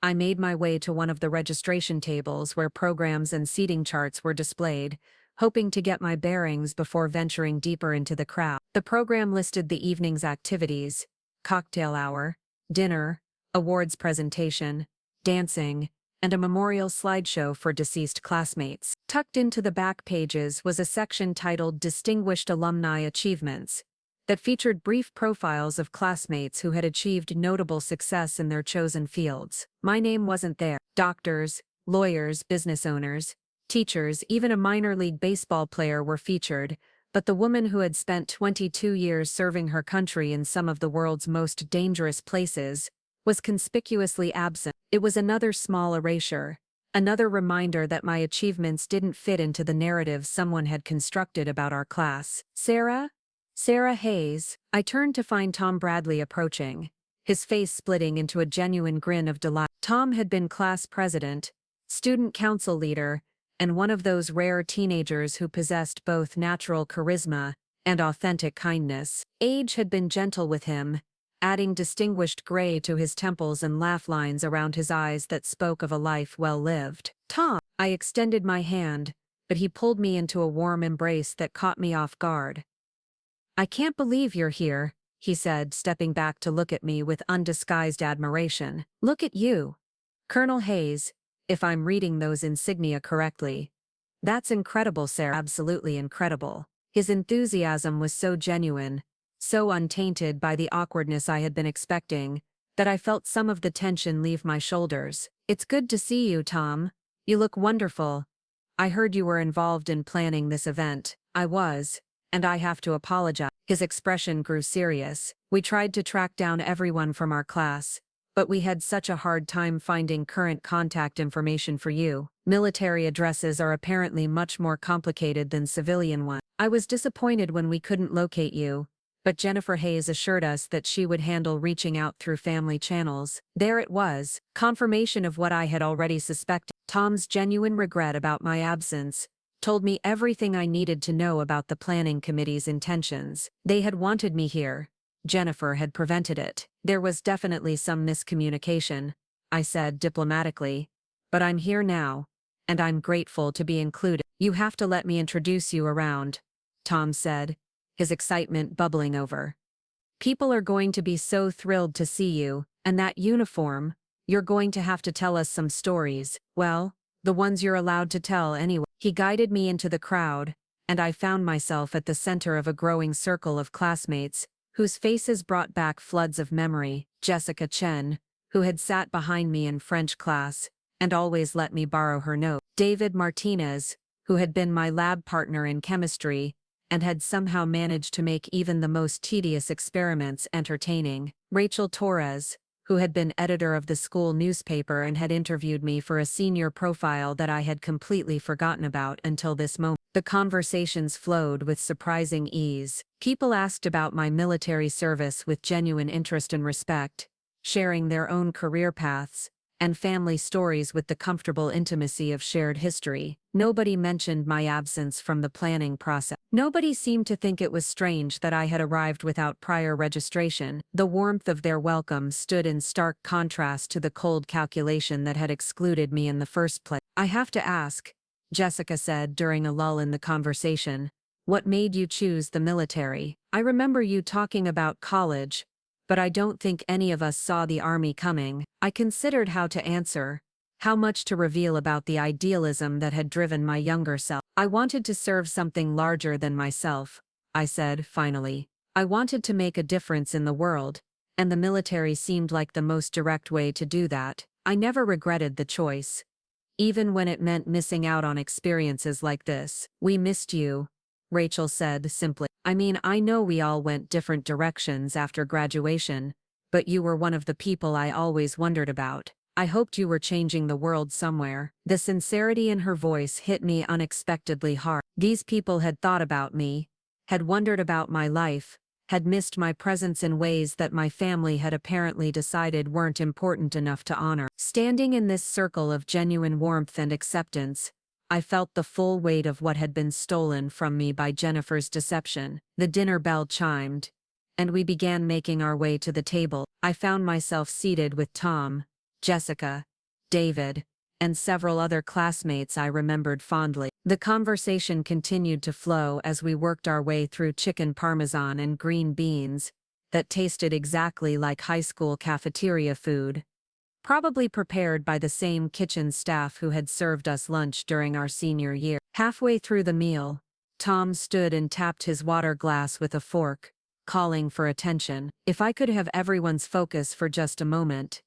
I made my way to one of the registration tables where programs and seating charts were displayed, hoping to get my bearings before venturing deeper into the crowd. The program listed the evening's activities: cocktail hour, dinner, awards presentation, dancing, and a memorial slideshow for deceased classmates. Tucked into the back pages was a section titled Distinguished Alumni Achievements, that featured brief profiles of classmates who had achieved notable success in their chosen fields. My name wasn't there. Doctors, lawyers, business owners, teachers, even a minor league baseball player were featured, but the woman who had spent 22 years serving her country in some of the world's most dangerous places was conspicuously absent. It was another small erasure, another reminder that my achievements didn't fit into the narrative someone had constructed about our class. "Sarah?" Sarah Hayes. I turned to find Tom Bradley approaching, his face splitting into a genuine grin of delight. Tom had been class president, student council leader, and one of those rare teenagers who possessed both natural charisma and authentic kindness. Age had been gentle with him, adding distinguished gray to his temples and laugh lines around his eyes that spoke of a life well lived. Tom, I extended my hand, but he pulled me into a warm embrace that caught me off guard. I can't believe you're here, he said, stepping back to look at me with undisguised admiration. Look at you, Colonel Hayes, if I'm reading those insignia correctly. That's incredible, Sarah. Absolutely incredible. His enthusiasm was so genuine, so untainted by the awkwardness I had been expecting, that I felt some of the tension leave my shoulders. It's good to see you, Tom. You look wonderful. I heard you were involved in planning this event. I was, and I have to apologize. His expression grew serious. We tried to track down everyone from our class, but we had such a hard time finding current contact information for you. Military addresses are apparently much more complicated than civilian ones. I was disappointed when we couldn't locate you, but Jennifer Hayes assured us that she would handle reaching out through family channels. There it was, confirmation of what I had already suspected. Tom's genuine regret about my absence told me everything I needed to know about the planning committee's intentions. They had wanted me here. Jennifer had prevented it. There was definitely some miscommunication, I said diplomatically, but I'm here now, and I'm grateful to be included. You have to let me introduce you around, Tom said, his excitement bubbling over. People are going to be so thrilled to see you, and that uniform, you're going to have to tell us some stories, well, the ones you're allowed to tell anyway. He guided me into the crowd, and I found myself at the center of a growing circle of classmates, whose faces brought back floods of memory. Jessica Chen, who had sat behind me in French class, and always let me borrow her note. David Martinez, who had been my lab partner in chemistry, and had somehow managed to make even the most tedious experiments entertaining. Rachel Torres, who had been editor of the school newspaper and had interviewed me for a senior profile that I had completely forgotten about until this moment. The conversations flowed with surprising ease. People asked about my military service with genuine interest and respect, sharing their own career paths and family stories with the comfortable intimacy of shared history. Nobody mentioned my absence from the planning process. Nobody seemed to think it was strange that I had arrived without prior registration. The warmth of their welcome stood in stark contrast to the cold calculation that had excluded me in the first place. I have to ask, Jessica said during a lull in the conversation, what made you choose the military? I remember you talking about college, but I don't think any of us saw the army coming. I considered how to answer, how much to reveal about the idealism that had driven my younger self. I wanted to serve something larger than myself, I said, finally. I wanted to make a difference in the world, and the military seemed like the most direct way to do that. I never regretted the choice, even when it meant missing out on experiences like this. We missed you, Rachel said simply. I mean, I know we all went different directions after graduation, but you were one of the people I always wondered about. I hoped you were changing the world somewhere. The sincerity in her voice hit me unexpectedly hard. These people had thought about me, had wondered about my life, had missed my presence in ways that my family had apparently decided weren't important enough to honor. Standing in this circle of genuine warmth and acceptance, I felt the full weight of what had been stolen from me by Jennifer's deception. The dinner bell chimed, and we began making our way to the table. I found myself seated with Tom, Jessica, David, and several other classmates I remembered fondly. The conversation continued to flow as we worked our way through chicken parmesan and green beans that tasted exactly like high school cafeteria food, probably prepared by the same kitchen staff who had served us lunch during our senior year. Halfway through the meal, Tom stood and tapped his water glass with a fork, calling for attention. If I could have everyone's focus for just a moment,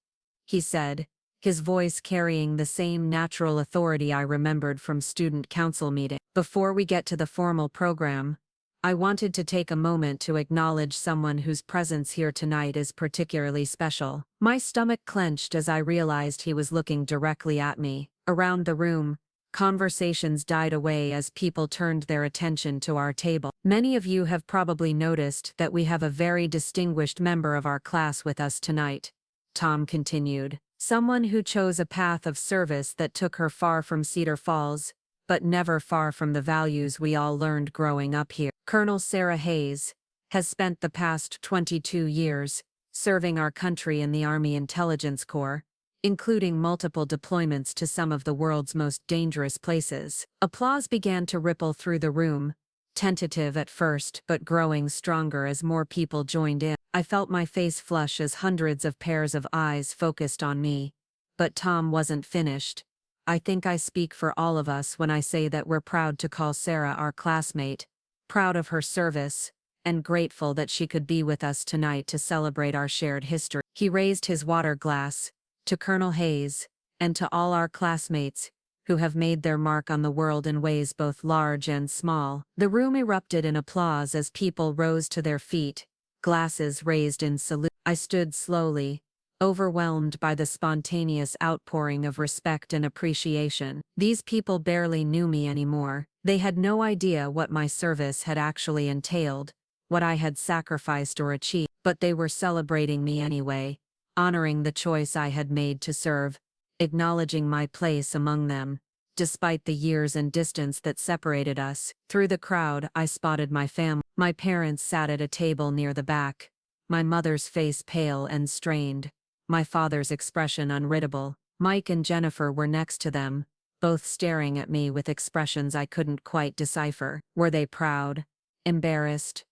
he said, his voice carrying the same natural authority I remembered from student council meeting. Before we get to the formal program, I wanted to take a moment to acknowledge someone whose presence here tonight is particularly special. My stomach clenched as I realized he was looking directly at me. Around the room, Conversations died away as people turned their attention to our table. Many of you have probably noticed that we have a very distinguished member of our class with us tonight, Tom continued. Someone who chose a path of service that took her far from Cedar Falls, but never far from the values we all learned growing up here. Colonel Sarah Hayes has spent the past 22 years serving our country in the Army Intelligence Corps, including multiple deployments to some of the world's most dangerous places. Applause began to ripple through the room, tentative at first but growing stronger as more people joined in. I felt my face flush as hundreds of pairs of eyes focused on me. But Tom wasn't finished. I think I speak for all of us when I say that we're proud to call Sarah our classmate, proud of her service, and grateful that she could be with us tonight to celebrate our shared history. He raised his water glass to Colonel Hayes and to all our classmates who have made their mark on the world in ways both large and small. The room erupted in applause as people rose to their feet, glasses raised in salute. I stood slowly, overwhelmed by the spontaneous outpouring of respect and appreciation. These people barely knew me anymore. They had no idea what my service had actually entailed, what I had sacrificed or achieved, but they were celebrating me anyway, honoring the choice I had made to serve, acknowledging my place among them. Despite the years and distance that separated us, through the crowd I spotted my family. My parents sat at a table near the back, my mother's face pale and strained, my father's expression unreadable. Mike and Jennifer were next to them, both staring at me with expressions I couldn't quite decipher. Were they proud? Embarrassed?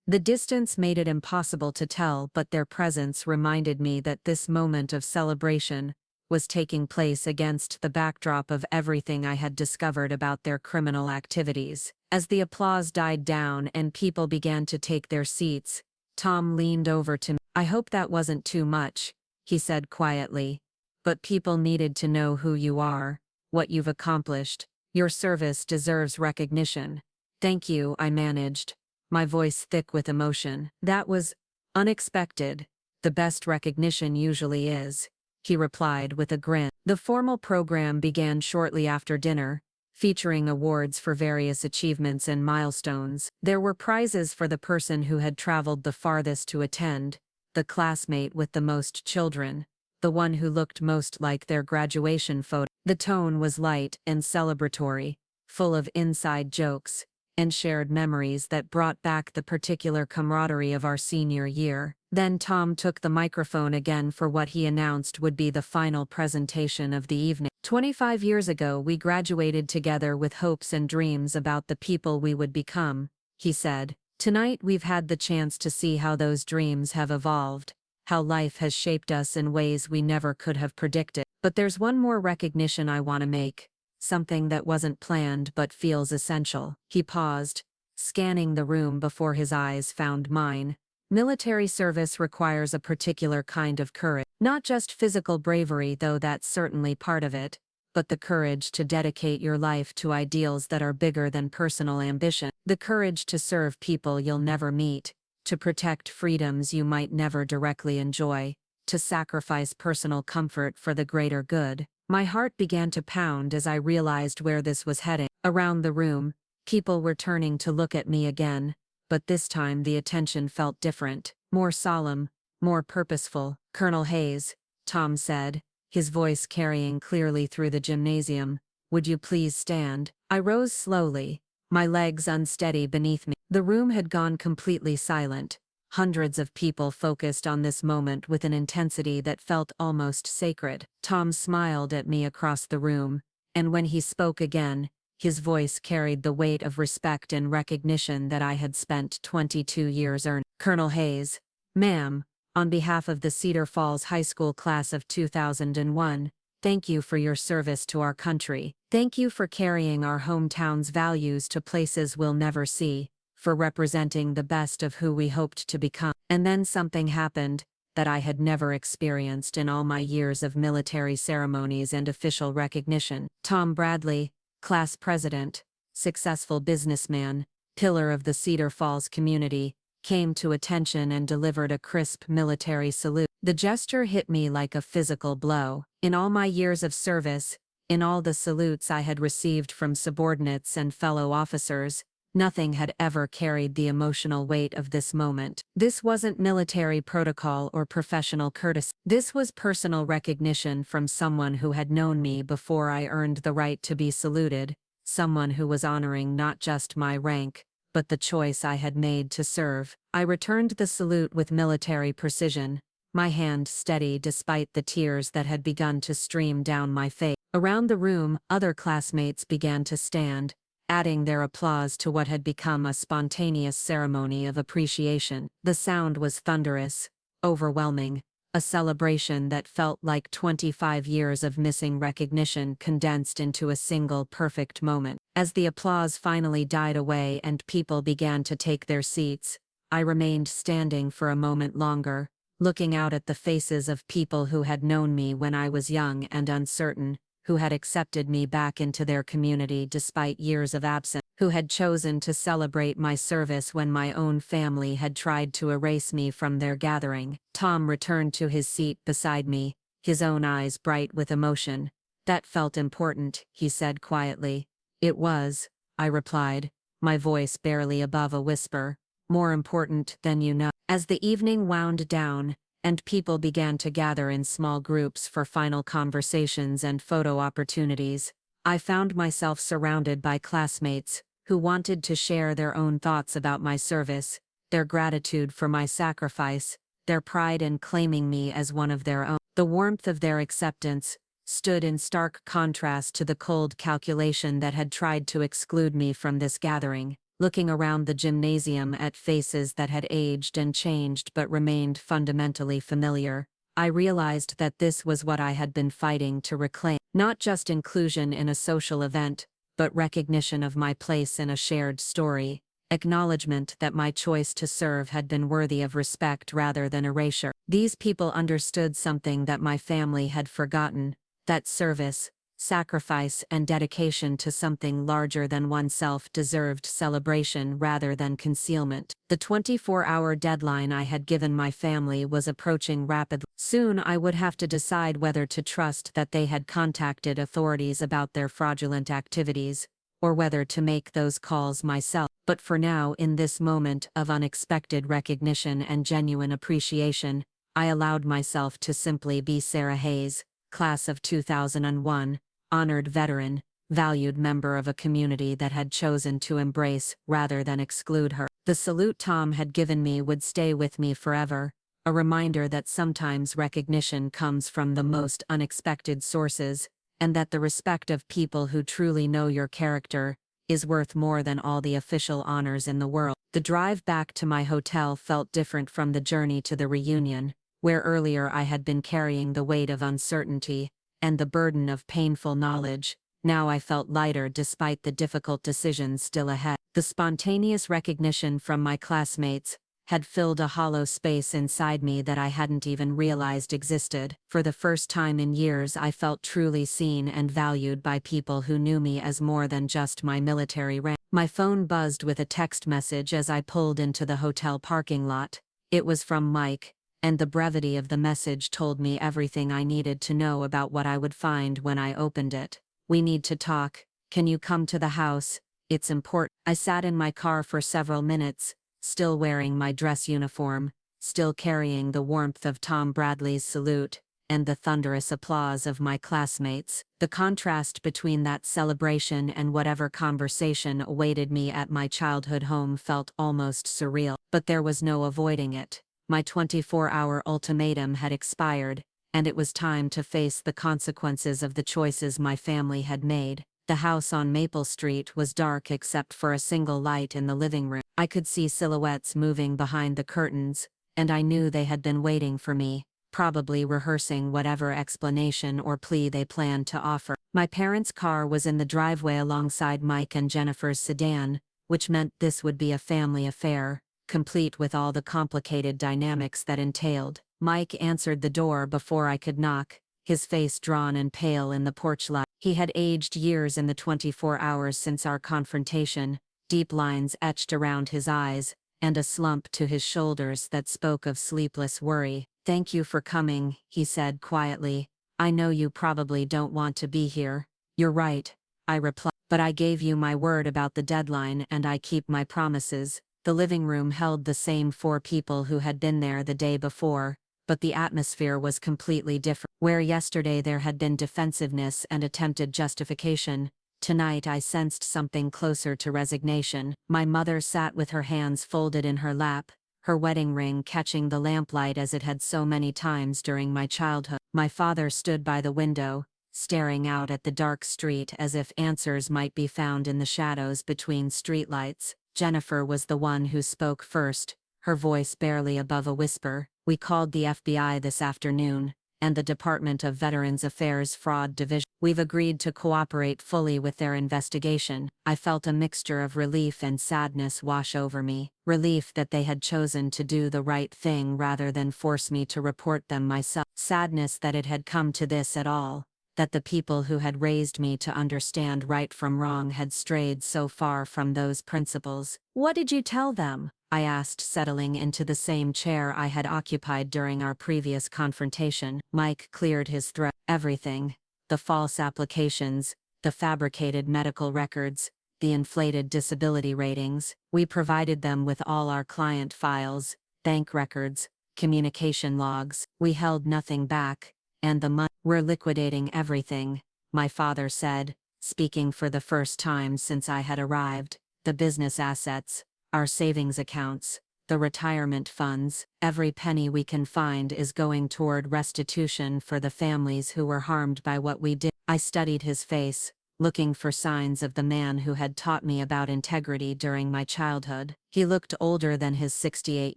The distance made it impossible to tell, but their presence reminded me that this moment of celebration was taking place against the backdrop of everything I had discovered about their criminal activities. As the applause died down and people began to take their seats, Tom leaned over to me. "I hope that wasn't too much," he said quietly. "But people needed to know who you are, what you've accomplished. Your service deserves recognition." "Thank you," I managed, my voice thick with emotion. "That was unexpected. The best recognition usually is," he replied with a grin. The formal program began shortly after dinner, featuring awards for various achievements and milestones. There were prizes for the person who had traveled the farthest to attend, the classmate with the most children, the one who looked most like their graduation photo. The tone was light and celebratory, full of inside jokes and shared memories that brought back the particular camaraderie of our senior year. Then Tom took the microphone again for what he announced would be the final presentation of the evening. 25 years ago we graduated together with hopes and dreams about the people we would become, he said. Tonight we've had the chance to see how those dreams have evolved, how life has shaped us in ways we never could have predicted. But there's one more recognition I want to make. Something that wasn't planned but feels essential. He paused, scanning the room before his eyes found mine. Military service requires a particular kind of courage. Not just physical bravery, though that's certainly part of it, but the courage to dedicate your life to ideals that are bigger than personal ambition. The courage to serve people you'll never meet, to protect freedoms you might never directly enjoy, to sacrifice personal comfort for the greater good. My heart began to pound as I realized where this was heading. Around the room, people were turning to look at me again, but this time the attention felt different, more solemn, more purposeful. "Colonel Hayes," Tom said, his voice carrying clearly through the gymnasium, "would you please stand?" I rose slowly, my legs unsteady beneath me. The room had gone completely silent. Hundreds of people focused on this moment with an intensity that felt almost sacred. Tom smiled at me across the room, and when he spoke again, his voice carried the weight of respect and recognition that I had spent 22 years earning. "Colonel Hayes, ma'am, on behalf of the Cedar Falls High School class of 2001, thank you for your service to our country. Thank you for carrying our hometown's values to places we'll never see, for representing the best of who we hoped to become." And then something happened that I had never experienced in all my years of military ceremonies and official recognition. Tom Bradley, class president, successful businessman, pillar of the Cedar Falls community, came to attention and delivered a crisp military salute. The gesture hit me like a physical blow. In all my years of service, In all the salutes I had received from subordinates and fellow officers, nothing had ever carried the emotional weight of this moment. This wasn't military protocol or professional courtesy. This was personal recognition from someone who had known me before I earned the right to be saluted, someone who was honoring not just my rank, but the choice I had made to serve. I returned the salute with military precision, my hand steady despite the tears that had begun to stream down my face. Around the room, other classmates began to stand, adding their applause to what had become a spontaneous ceremony of appreciation. The sound was thunderous, overwhelming, a celebration that felt like 25 years of missing recognition condensed into a single perfect moment. As the applause finally died away and people began to take their seats, I remained standing for a moment longer, looking out at the faces of people who had known me when I was young and uncertain, who had accepted me back into their community despite years of absence, who had chosen to celebrate my service when my own family had tried to erase me from their gathering. Tom returned to his seat beside me, his own eyes bright with emotion. "That felt important," he said quietly. "It was," I replied, my voice barely above a whisper. "More important than you know." As the evening wound down, and people began to gather in small groups for final conversations and photo opportunities, I found myself surrounded by classmates who wanted to share their own thoughts about my service, their gratitude for my sacrifice, their pride in claiming me as one of their own. The warmth of their acceptance stood in stark contrast to the cold calculation that had tried to exclude me from this gathering. Looking around the gymnasium at faces that had aged and changed but remained fundamentally familiar, I realized that this was what I had been fighting to reclaim. Not just inclusion in a social event, but recognition of my place in a shared story, acknowledgment that my choice to serve had been worthy of respect rather than erasure. These people understood something that my family had forgotten, that service, sacrifice and dedication to something larger than oneself deserved celebration rather than concealment. The 24-hour deadline I had given my family was approaching rapidly. Soon I would have to decide whether to trust that they had contacted authorities about their fraudulent activities, or whether to make those calls myself. But for now, in this moment of unexpected recognition and genuine appreciation, I allowed myself to simply be Sarah Hayes, class of 2001, honored veteran, valued member of a community that had chosen to embrace rather than exclude her. The salute Tom had given me would stay with me forever, a reminder that sometimes recognition comes from the most unexpected sources, and that the respect of people who truly know your character is worth more than all the official honors in the world. The drive back to my hotel felt different from the journey to the reunion, where earlier I had been carrying the weight of uncertainty and the burden of painful knowledge. Now I felt lighter despite the difficult decisions still ahead. The spontaneous recognition from my classmates had filled a hollow space inside me that I hadn't even realized existed. For the first time in years, I felt truly seen and valued by people who knew me as more than just my military rank. My phone buzzed with a text message as I pulled into the hotel parking lot. It was from Mike, and the brevity of the message told me everything I needed to know about what I would find when I opened it. "We need to talk. Can you come to the house? It's important." I sat in my car for several minutes, still wearing my dress uniform, still carrying the warmth of Tom Bradley's salute, and the thunderous applause of my classmates. The contrast between that celebration and whatever conversation awaited me at my childhood home felt almost surreal. But there was no avoiding it. My 24-hour ultimatum had expired, and it was time to face the consequences of the choices my family had made. The house on Maple Street was dark except for a single light in the living room. I could see silhouettes moving behind the curtains, and I knew they had been waiting for me, probably rehearsing whatever explanation or plea they planned to offer. My parents' car was in the driveway alongside Mike and Jennifer's sedan, which meant this would be a family affair, complete with all the complicated dynamics that entailed. Mike answered the door before I could knock, his face drawn and pale in the porch light. He had aged years in the 24 hours since our confrontation, deep lines etched around his eyes, and a slump to his shoulders that spoke of sleepless worry. "Thank you for coming," he said quietly. "I know you probably don't want to be here." You're right, I replied. But I gave you my word about the deadline and I keep my promises. The living room held the same 4 people who had been there the day before, but the atmosphere was completely different. Where yesterday there had been defensiveness and attempted justification, tonight I sensed something closer to resignation. My mother sat with her hands folded in her lap, her wedding ring catching the lamplight as it had so many times during my childhood. My father stood by the window, staring out at the dark street as if answers might be found in the shadows between streetlights. Jennifer was the one who spoke first, her voice barely above a whisper. We called the FBI this afternoon, and the Department of Veterans Affairs Fraud Division. We've agreed to cooperate fully with their investigation. I felt a mixture of relief and sadness wash over me. Relief that they had chosen to do the right thing rather than force me to report them myself. Sadness that it had come to this at all, that the people who had raised me to understand right from wrong had strayed so far from those principles. What did you tell them? I asked, settling into the same chair I had occupied during our previous confrontation. Mike cleared his throat. Everything. The false applications, the fabricated medical records, the inflated disability ratings. We provided them with all our client files, bank records, communication logs. We held nothing back, and the money. We're liquidating everything, my father said, speaking for the first time since I had arrived. The business assets, our savings accounts, the retirement funds, every penny we can find is going toward restitution for the families who were harmed by what we did. I studied his face, looking for signs of the man who had taught me about integrity during my childhood. He looked older than his 68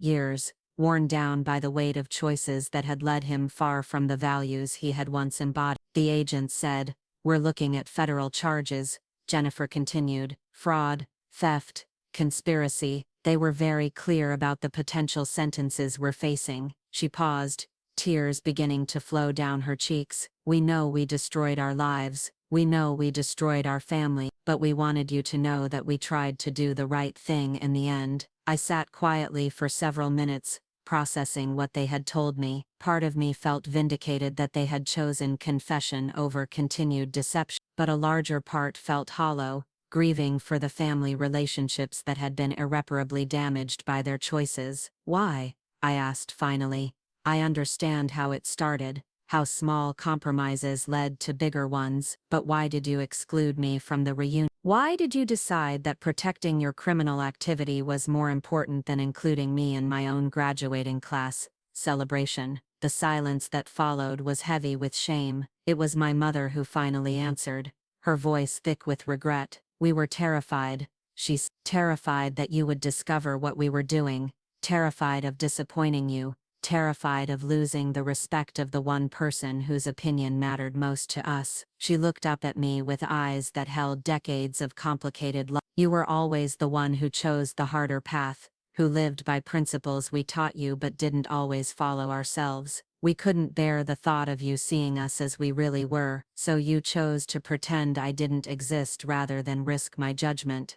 years, worn down by the weight of choices that had led him far from the values he had once embodied. The agent said, "We're looking at federal charges," Jennifer continued. "Fraud, theft, conspiracy." They were very clear about the potential sentences we're facing. She paused, tears beginning to flow down her cheeks. "We know we destroyed our lives. We know we destroyed our family, but we wanted you to know that we tried to do the right thing in the end." I sat quietly for several minutes, processing what they had told me. Part of me felt vindicated that they had chosen confession over continued deception, but a larger part felt hollow, grieving for the family relationships that had been irreparably damaged by their choices. "Why?" I asked finally. "I understand how it started, how small compromises led to bigger ones, but why did you exclude me from the reunion? Why did you decide that protecting your criminal activity was more important than including me in my own graduating class celebration?" The silence that followed was heavy with shame. It was my mother who finally answered, her voice thick with regret. "We were terrified," she's terrified that you would discover what we were doing, terrified of disappointing you, terrified of losing the respect of the one person whose opinion mattered most to us. She looked up at me with eyes that held decades of complicated love. "You were always the one who chose the harder path, who lived by principles we taught you but didn't always follow ourselves. We couldn't bear the thought of you seeing us as we really were, so you chose to pretend I didn't exist rather than risk my judgment."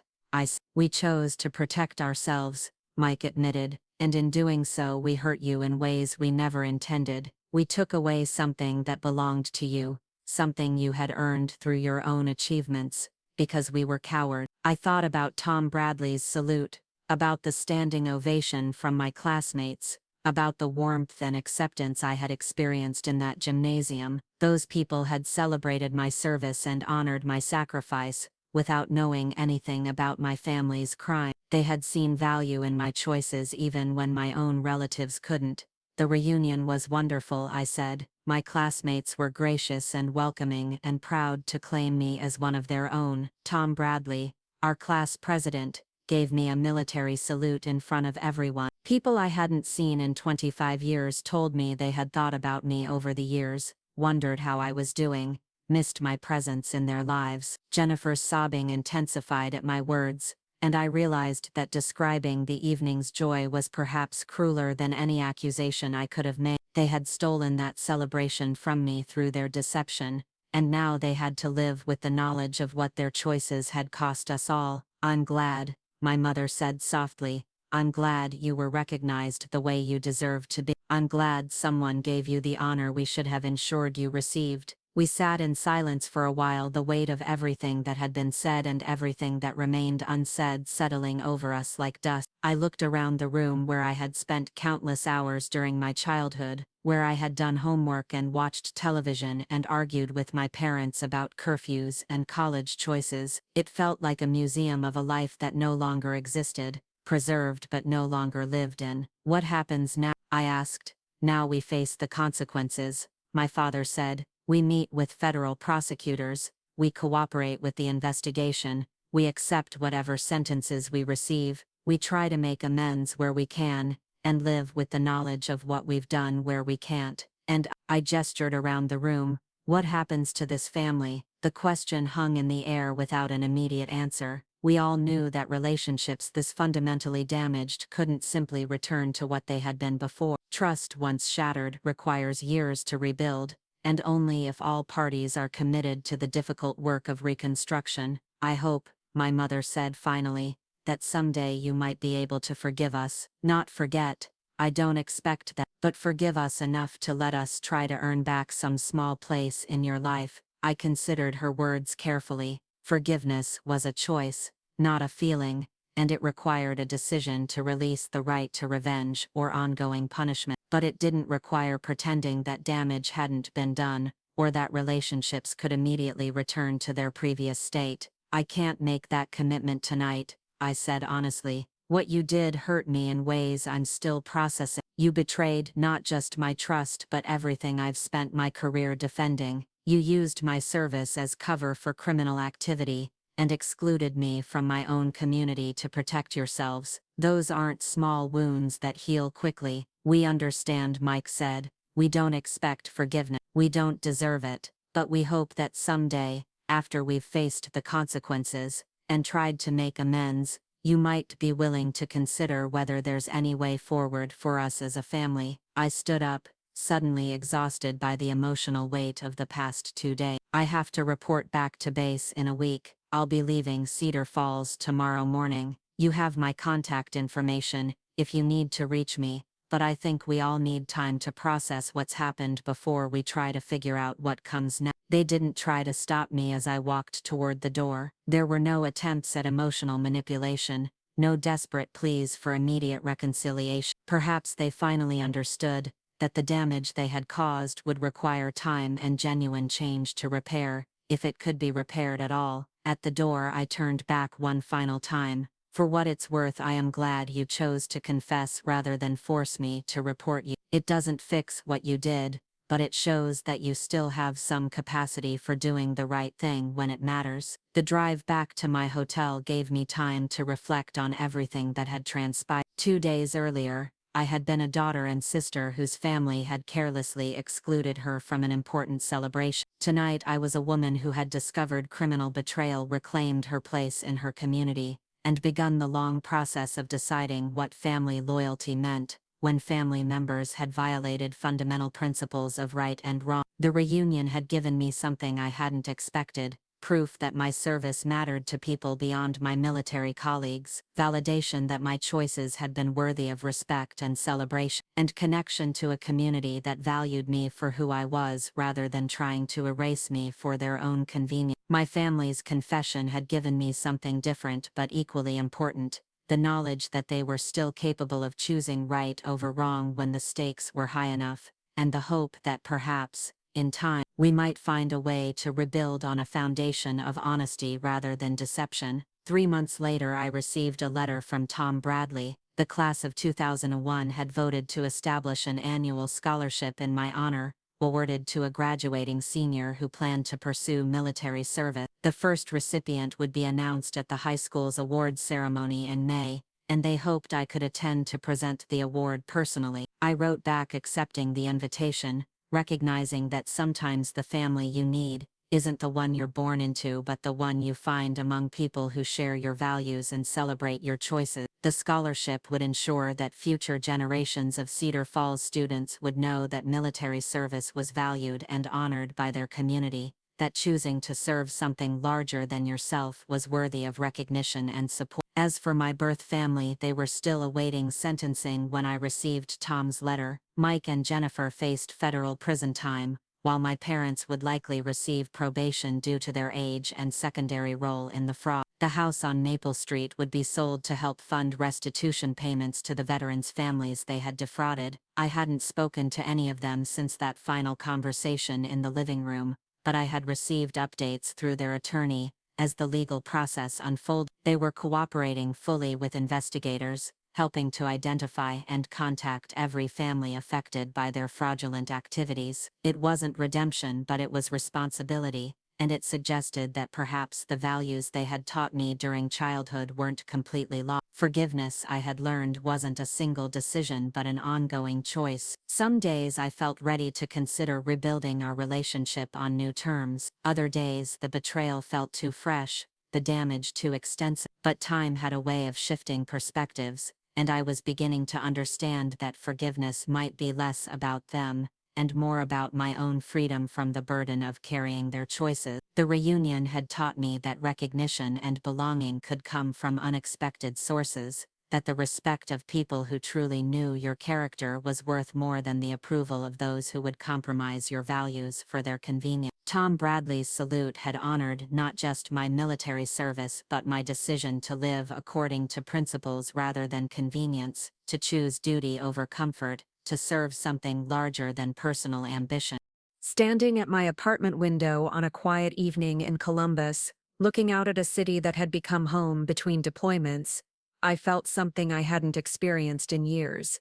We chose to protect ourselves," Mike admitted, "and in doing so we hurt you in ways we never intended. We took away something that belonged to you, something you had earned through your own achievements, because we were cowards." I thought about Tom Bradley's salute, about the standing ovation from my classmates, about the warmth and acceptance I had experienced in that gymnasium. Those people had celebrated my service and honored my sacrifice, without knowing anything about my family's crime. They had seen value in my choices even when my own relatives couldn't. "The reunion was wonderful," I said. "My classmates were gracious and welcoming and proud to claim me as one of their own." Tom Bradley, our class president, gave me a military salute in front of everyone. People I hadn't seen in 25 years told me they had thought about me over the years, wondered how I was doing, missed my presence in their lives. Jennifer's sobbing intensified at my words, and I realized that describing the evening's joy was perhaps crueler than any accusation I could have made. They had stolen that celebration from me through their deception, and now they had to live with the knowledge of what their choices had cost us all. "I'm glad," my mother said softly. "I'm glad you were recognized the way you deserved to be. I'm glad someone gave you the honor we should have ensured you received." We sat in silence for a while, the weight of everything that had been said and everything that remained unsaid settling over us like dust. I looked around the room where I had spent countless hours during my childhood, where I had done homework and watched television and argued with my parents about curfews and college choices. It felt like a museum of a life that no longer existed, preserved but no longer lived in. "What happens now?" I asked. "Now we face the consequences," my father said. "We meet with federal prosecutors, we cooperate with the investigation, we accept whatever sentences we receive, we try to make amends where we can, and live with the knowledge of what we've done where we can't." And I gestured around the room. "What happens to this family?" The question hung in the air without an immediate answer. We all knew that relationships this fundamentally damaged couldn't simply return to what they had been before. Trust once shattered requires years to rebuild, and only if all parties are committed to the difficult work of reconstruction. "I hope," my mother said finally, "that someday you might be able to forgive us. Not forget. I don't expect that, but forgive us enough to let us try to earn back some small place in your life." I considered her words carefully. Forgiveness was a choice, not a feeling, and it required a decision to release the right to revenge or ongoing punishment. But it didn't require pretending that damage hadn't been done, or that relationships could immediately return to their previous state. "I can't make that commitment tonight," I said honestly. "What you did hurt me in ways I'm still processing. You betrayed not just my trust but everything I've spent my career defending. You used my service as cover for criminal activity, and excluded me from my own community to protect yourselves. Those aren't small wounds that heal quickly." "We understand," Mike said. "We don't expect forgiveness. We don't deserve it. But we hope that someday, after we've faced the consequences, and tried to make amends, you might be willing to consider whether there's any way forward for us as a family." I stood up, suddenly exhausted by the emotional weight of the past 2 days. "I have to report back to base in a week. I'll be leaving Cedar Falls tomorrow morning. You have my contact information if you need to reach me, but I think we all need time to process what's happened before we try to figure out what comes next." They didn't try to stop me as I walked toward the door. There were no attempts at emotional manipulation, no desperate pleas for immediate reconciliation. Perhaps they finally understood that the damage they had caused would require time and genuine change to repair, if it could be repaired at all. At the door I turned back one final time. "For what it's worth, I am glad you chose to confess rather than force me to report you. It doesn't fix what you did, but it shows that you still have some capacity for doing the right thing when it matters." The drive back to my hotel gave me time to reflect on everything that had transpired. 2 days earlier, I had been a daughter and sister whose family had carelessly excluded her from an important celebration. Tonight I was a woman who had discovered criminal betrayal, reclaimed her place in her community, and begun the long process of deciding what family loyalty meant when family members had violated fundamental principles of right and wrong. The reunion had given me something I hadn't expected: proof that my service mattered to people beyond my military colleagues, validation that my choices had been worthy of respect and celebration, and connection to a community that valued me for who I was rather than trying to erase me for their own convenience. My family's confession had given me something different but equally important: the knowledge that they were still capable of choosing right over wrong when the stakes were high enough, and the hope that perhaps, in time, we might find a way to rebuild on a foundation of honesty rather than deception. 3 months later I received a letter from Tom Bradley. The class of 2001 had voted to establish an annual scholarship in my honor, awarded to a graduating senior who planned to pursue military service. The first recipient would be announced at the high school's awards ceremony in May, and they hoped I could attend to present the award personally. I wrote back accepting the invitation, recognizing that sometimes the family you need isn't the one you're born into but the one you find among people who share your values and celebrate your choices. The scholarship would ensure that future generations of Cedar Falls students would know that military service was valued and honored by their community, that choosing to serve something larger than yourself was worthy of recognition and support. As for my birth family, they were still awaiting sentencing when I received Tom's letter. Mike and Jennifer faced federal prison time, while my parents would likely receive probation due to their age and secondary role in the fraud. The house on Maple Street would be sold to help fund restitution payments to the veterans' families they had defrauded. I hadn't spoken to any of them since that final conversation in the living room, but I had received updates through their attorney. As the legal process unfolded, they were cooperating fully with investigators, helping to identify and contact every family affected by their fraudulent activities. It wasn't redemption, but it was responsibility, and it suggested that perhaps the values they had taught me during childhood weren't completely lost. Forgiveness, I had learned, wasn't a single decision but an ongoing choice. Some days I felt ready to consider rebuilding our relationship on new terms. Other days the betrayal felt too fresh, the damage too extensive. But time had a way of shifting perspectives, and I was beginning to understand that forgiveness might be less about them and more about my own freedom from the burden of carrying their choices. The reunion had taught me that recognition and belonging could come from unexpected sources, that the respect of people who truly knew your character was worth more than the approval of those who would compromise your values for their convenience. Tom Bradley's salute had honored not just my military service but my decision to live according to principles rather than convenience, to choose duty over comfort, to serve something larger than personal ambition. Standing at my apartment window on a quiet evening in Columbus, looking out at a city that had become home between deployments, I felt something I hadn't experienced in years.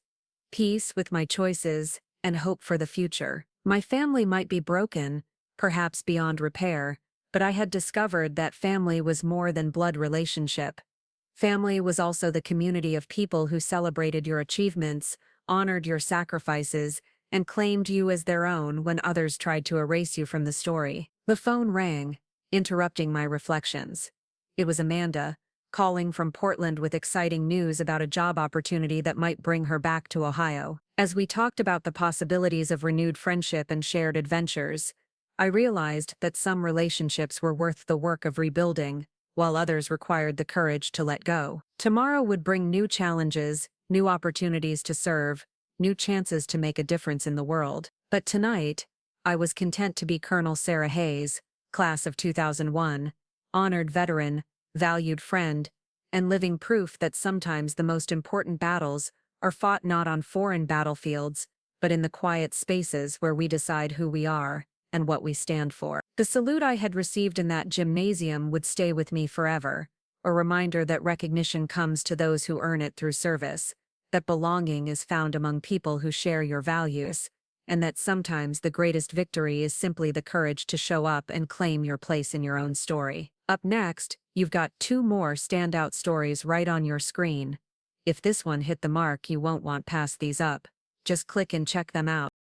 Peace with my choices and hope for the future. My family might be broken, perhaps beyond repair, but I had discovered that family was more than blood relationship. Family was also the community of people who celebrated your achievements, honored your sacrifices, and claimed you as their own when others tried to erase you from the story. The phone rang, interrupting my reflections. It was Amanda, calling from Portland with exciting news about a job opportunity that might bring her back to Ohio. As we talked about the possibilities of renewed friendship and shared adventures, I realized that some relationships were worth the work of rebuilding, while others required the courage to let go. Tomorrow would bring new challenges, new opportunities to serve, new chances to make a difference in the world. But tonight, I was content to be Colonel Sarah Hayes, class of 2001, honored veteran, valued friend, and living proof that sometimes the most important battles are fought not on foreign battlefields, but in the quiet spaces where we decide who we are and what we stand for. The salute I had received in that gymnasium would stay with me forever, a reminder that recognition comes to those who earn it through service, that belonging is found among people who share your values, and that sometimes the greatest victory is simply the courage to show up and claim your place in your own story. Up next, you've got 2 more standout stories right on your screen. If this one hit the mark, you won't want pass these up. Just click and check them out.